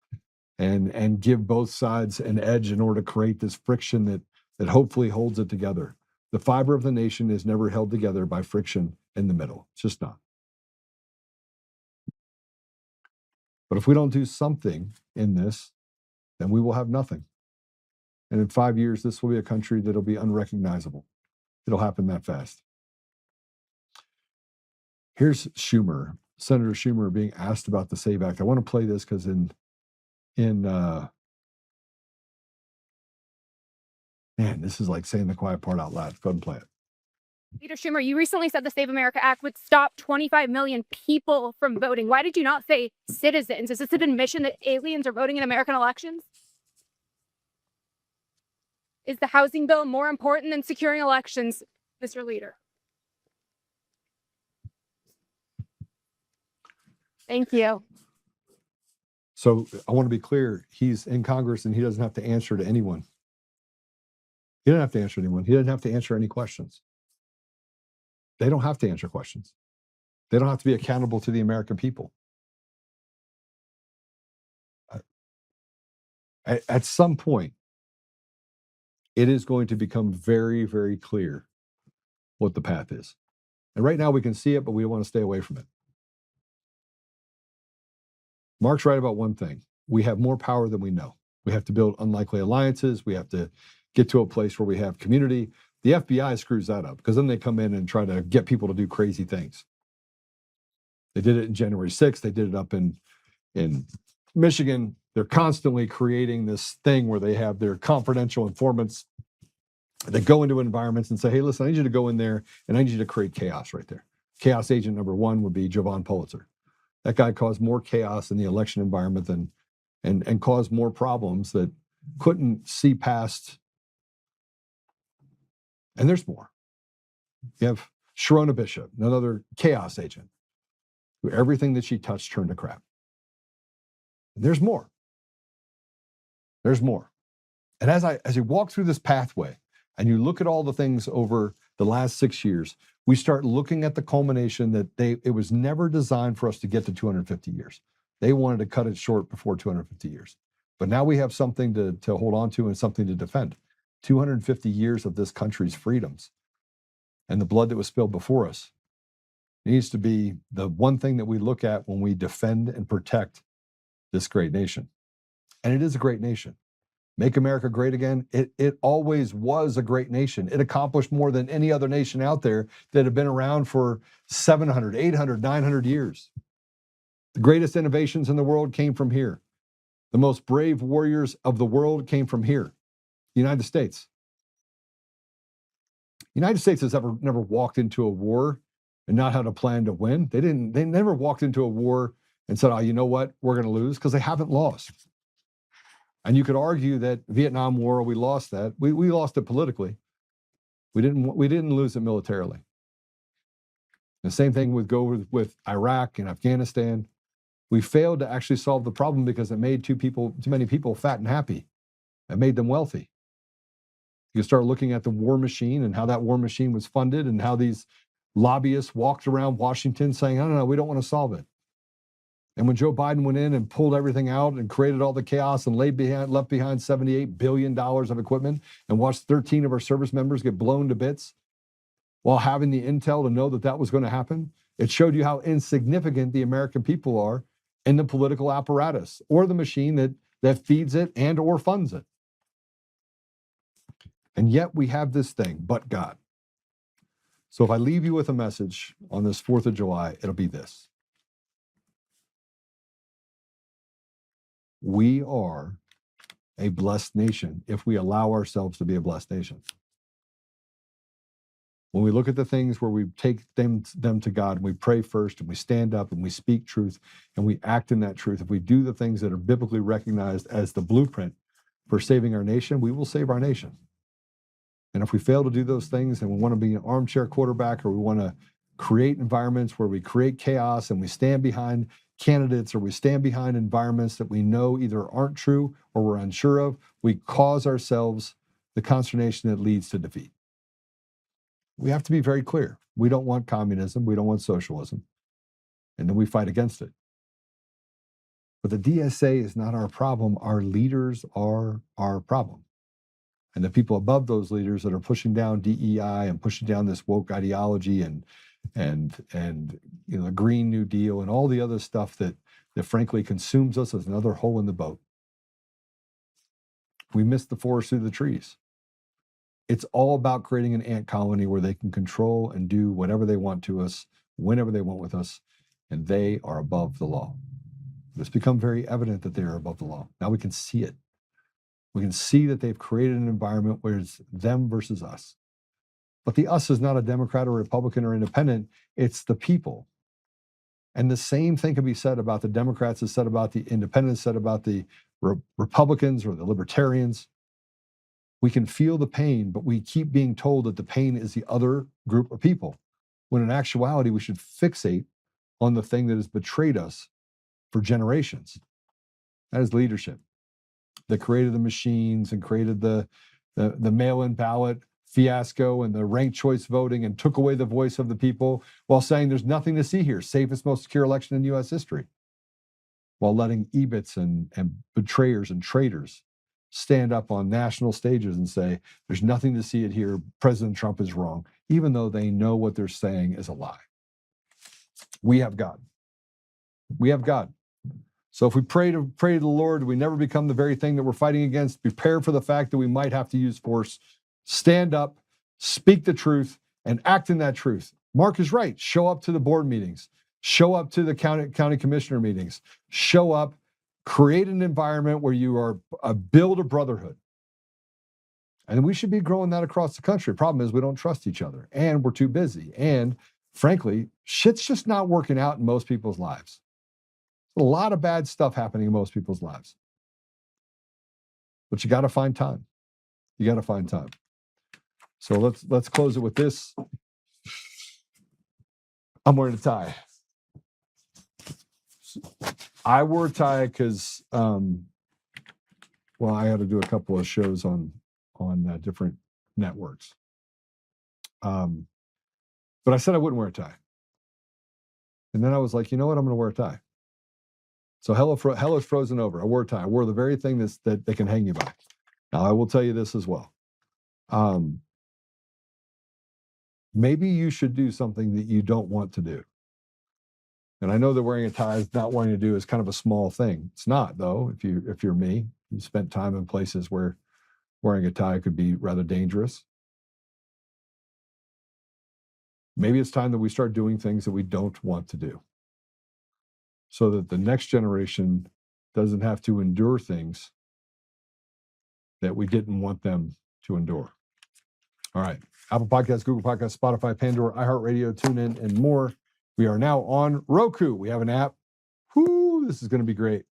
and give both sides an edge in order to create this friction that hopefully holds it together. The fiber of the nation is never held together by friction in the middle. It's just not. But if we don't do something in this, then we will have nothing. And in 5 years, this will be a country that'll be unrecognizable. It'll happen that fast. Here's Schumer, Senator Schumer, being asked about the SAVE Act. I want to play this because man, this is like saying the quiet part out loud. Go ahead and play it. Leader Schumer, you recently said the Save America Act would stop 25 million people from voting. Why did you not say citizens? Is this an admission that aliens are voting in American elections? Is the housing bill more important than securing elections, Mr. Leader? Thank you. So I want to be clear. He's in Congress and he doesn't have to answer to anyone. He doesn't have to answer anyone. He doesn't have to answer any questions. They don't have to answer questions. They don't have to be accountable to the American people. At some point, it is going to become very, very clear what the path is. And right now we can see it, but we want to stay away from it. Mark's right about one thing. We have more power than we know. We have to build unlikely alliances. We have to get to a place where we have community. The FBI screws that up because then they come in and try to get people to do crazy things. They did it in January 6th. They did it up in Michigan. They're constantly creating this thing where they have their confidential informants that go into environments and say, hey, listen, I need you to go in there and I need you to create chaos right there. Chaos agent number one would be Jovan Pulitzer. That guy caused more chaos in the election environment than and caused more problems that couldn't see past. And there's more. You have Sharona Bishop, another chaos agent, who everything that she touched turned to crap. And there's more. There's more. And as you walk through this pathway and you look at all the things over the last 6 years, we start looking at the culmination that it was never designed for us to get to 250 years. They wanted to cut it short before 250 years. But now we have something to hold on to and something to defend. 250 years of this country's freedoms and the blood that was spilled before us needs to be the one thing that we look at when we defend and protect this great nation. And it is a great nation. Make America great again. It always was a great nation. It accomplished more than any other nation out there that had been around for 700, 800, 900 years. The greatest innovations in the world came from here. The most brave warriors of the world came from here, the United States. The United States has never walked into a war and not had a plan to win. They never walked into a war and said, oh, you know what, we're going to lose, because they haven't lost. And you could argue that Vietnam War, we lost that. We lost it politically. We didn't lose it militarily. The same thing with Iraq and Afghanistan. We failed to actually solve the problem because it made too many people fat and happy. It made them wealthy. You start looking at the war machine and how that war machine was funded and how these lobbyists walked around Washington saying, no, we don't want to solve it. And when Joe Biden went in and pulled everything out and created all the chaos and left behind $78 billion of equipment and watched 13 of our service members get blown to bits while having the intel to know that that was going to happen, it showed you how insignificant the American people are in the political apparatus or the machine that feeds it and or funds it. And yet we have this thing, but God. So if I leave you with a message on this 4th of July, it'll be this. We are a blessed nation if we allow ourselves to be a blessed nation. When we look at the things where we take them to God and we pray first and we stand up and we speak truth and we act in that truth, if we do the things that are biblically recognized as the blueprint for saving our nation, we will save our nation. And if we fail to do those things and we want to be an armchair quarterback or we want to create environments where we create chaos and we stand behind candidates or we stand behind environments that we know either aren't true or we're unsure of, we cause ourselves the consternation that leads to defeat. We have to be very clear. We don't want communism. We don't want socialism. And then we fight against it. But the DSA is not our problem. Our leaders are our problem. And the people above those leaders that are pushing down DEI and pushing down this woke ideology and the Green New Deal and all the other stuff that frankly consumes us as another hole in the boat. We miss the forest through the trees. It's all about creating an ant colony where they can control and do whatever they want to us, whenever they want with us, and they are above the law. It's become very evident that they are above the law. Now we can see it. We can see that they've created an environment where it's them versus us. But the us is not a Democrat or Republican or independent, it's the people. And the same thing can be said about the Democrats, is said about the independents, said about the Republicans or the libertarians. We can feel the pain, but we keep being told that the pain is the other group of people, when in actuality, we should fixate on the thing that has betrayed us for generations. That is leadership that created the machines and created the mail-in ballot fiasco and the ranked choice voting and took away the voice of the people while saying there's nothing to see here, safest, most secure election in U.S. history, while letting EBITs and betrayers and traitors stand up on national stages and say, there's nothing to see it here, President Trump is wrong, even though they know what they're saying is a lie. We have God. We have God. So if we pray to the Lord, we never become the very thing that we're fighting against. Prepare for the fact that we might have to use force. Stand up, speak the truth, and act in that truth. Mark is right. Show up to the board meetings. Show up to the county commissioner meetings. Show up. Create an environment where you are build a brotherhood. And we should be growing that across the country. Problem is we don't trust each other and we're too busy. And frankly, shit's just not working out in most people's lives. A lot of bad stuff happening in most people's lives. But you got to find time. You got to find time. So let's close it with this. I'm wearing a tie. I wore a tie because, I had to do a couple of shows on different networks. But I said I wouldn't wear a tie. And then I was like, you know what? I'm going to wear a tie. So hell is frozen over. I wore a tie. I wore the very thing that they can hang you by. Now, I will tell you this as well. Maybe you should do something that you don't want to do. And I know that wearing a tie is not wanting to do is kind of a small thing. It's not, though. If you're me, you spent time in places where wearing a tie could be rather dangerous. Maybe it's time that we start doing things that we don't want to do, so that the next generation doesn't have to endure things that we didn't want them to endure. All right. Apple Podcasts, Google Podcasts, Spotify, Pandora, iHeartRadio, TuneIn, and more. We are now on Roku. We have an app. Whoo, this is going to be great.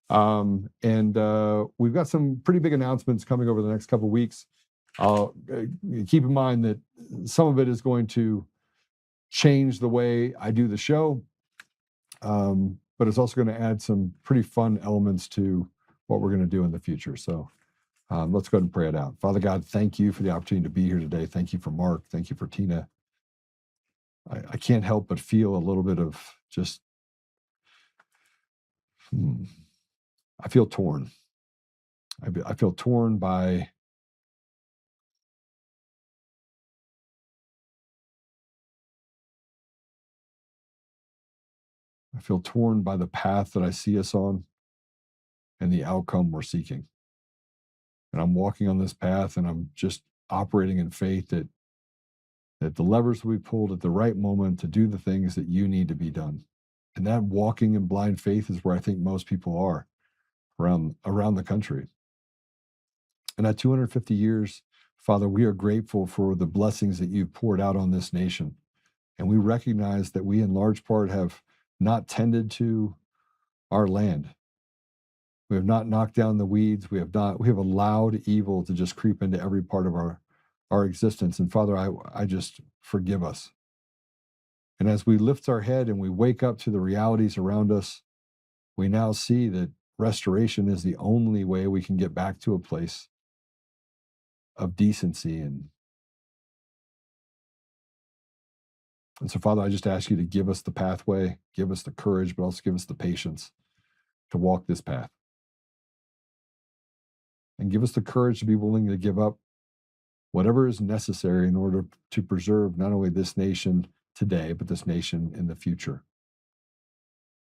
We've got some pretty big announcements coming over the next couple of weeks. Keep in mind that some of it is going to change the way I do the show. but it's also going to add some pretty fun elements to what we're going to do in the future. So let's go ahead and pray it out. Father God, thank you for the opportunity to be here today. Thank you for Mark. Thank you for Tina. I can't help but feel a little bit of just, I feel torn. I feel torn by the path that I see us on and the outcome we're seeking. And I'm walking on this path, and I'm just operating in faith that the levers will be pulled at the right moment to do the things that you need to be done. And that walking in blind faith is where I think most people are around the country. And at 250 years, Father, we are grateful for the blessings that you've poured out on this nation. And we recognize that we in large part have not tended to our land. We have not knocked down the weeds. We have allowed evil to just creep into every part of our existence. And Father, I just forgive us. And as we lift our head and we wake up to the realities around us, we now see that restoration is the only way we can get back to a place of decency. And so, Father, I just ask you to give us the pathway, give us the courage, but also give us the patience to walk this path. And give us the courage to be willing to give up whatever is necessary in order to preserve not only this nation today, but this nation in the future.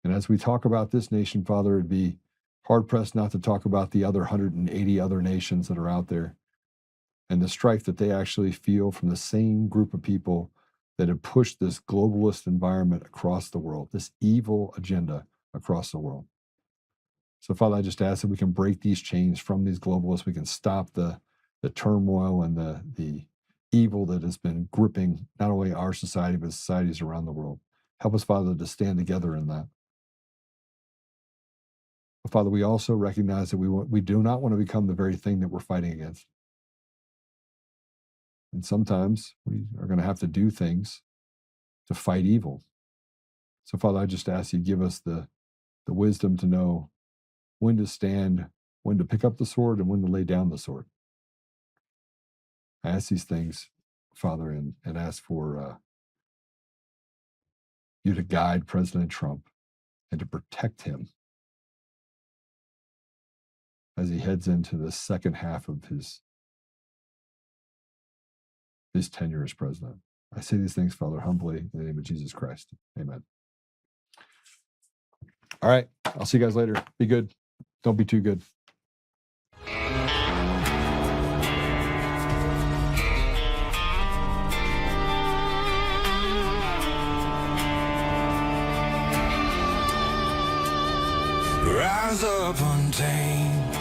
And as we talk about this nation, Father, it'd be hard-pressed not to talk about the other 180 other nations that are out there and the strife that they actually feel from the same group of people that have pushed this globalist environment across the world, this evil agenda across the world. So, Father, I just ask that we can break these chains from these globalists. We can stop the turmoil and the evil that has been gripping not only our society, but societies around the world. Help us, Father, to stand together in that. But Father, we also recognize that we do not want to become the very thing that we're fighting against. And sometimes we are going to have to do things to fight evil. So, Father, I just ask you to give us the wisdom to know when to stand, when to pick up the sword, and when to lay down the sword. I ask these things, Father, and ask for you to guide President Trump and to protect him as he heads into the second half of his tenure as president. I say these things, Father, humbly in the name of Jesus Christ. Amen. All right. I'll see you guys later. Be good. Don't be too good. Rise up untamed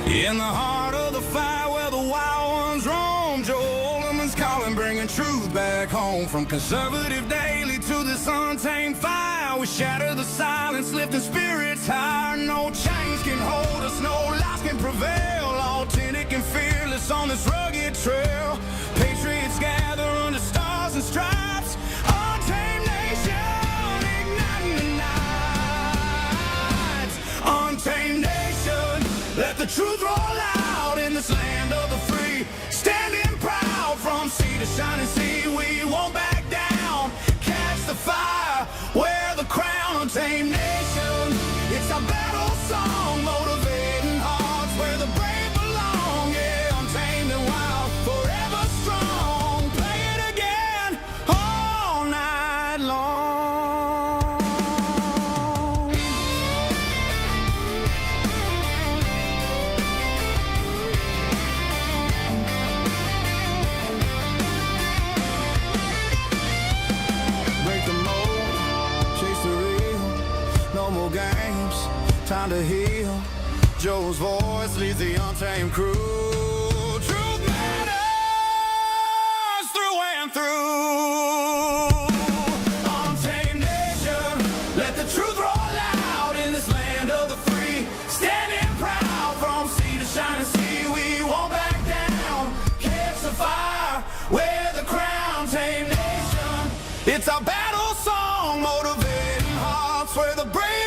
in the heart of the fire where the wild ones roam. Oltmann's calling, bringing truth back home. From conservative daily to this untamed fire, we shatter the silence, lifting spirits higher. No chains can hold us, no lies can prevail. Authentic and fearless on this rugged trail. Patriots gather under stars and stripes. Untamed nation, igniting the night. Untamed nation, let the truth roll out in this land of the free. Standing proud from sea to shining sea, we won't back down. Catch the fire, wear the crown. Untamed nation, it's our battle song, motivating hearts where the brave belong. Yeah, untamed and wild, forever strong. Play it again all night long. Break the mold, chase the real, no more games, time to heal. Joe's voice leads the untamed crew. Truth matters through and through. Untamed nation, let the truth roll out in this land of the free. Standing proud from sea to shining sea, we won't back down. Catch the fire, wear the crown. Untamed nation, it's our battle song, motivating hearts where the brave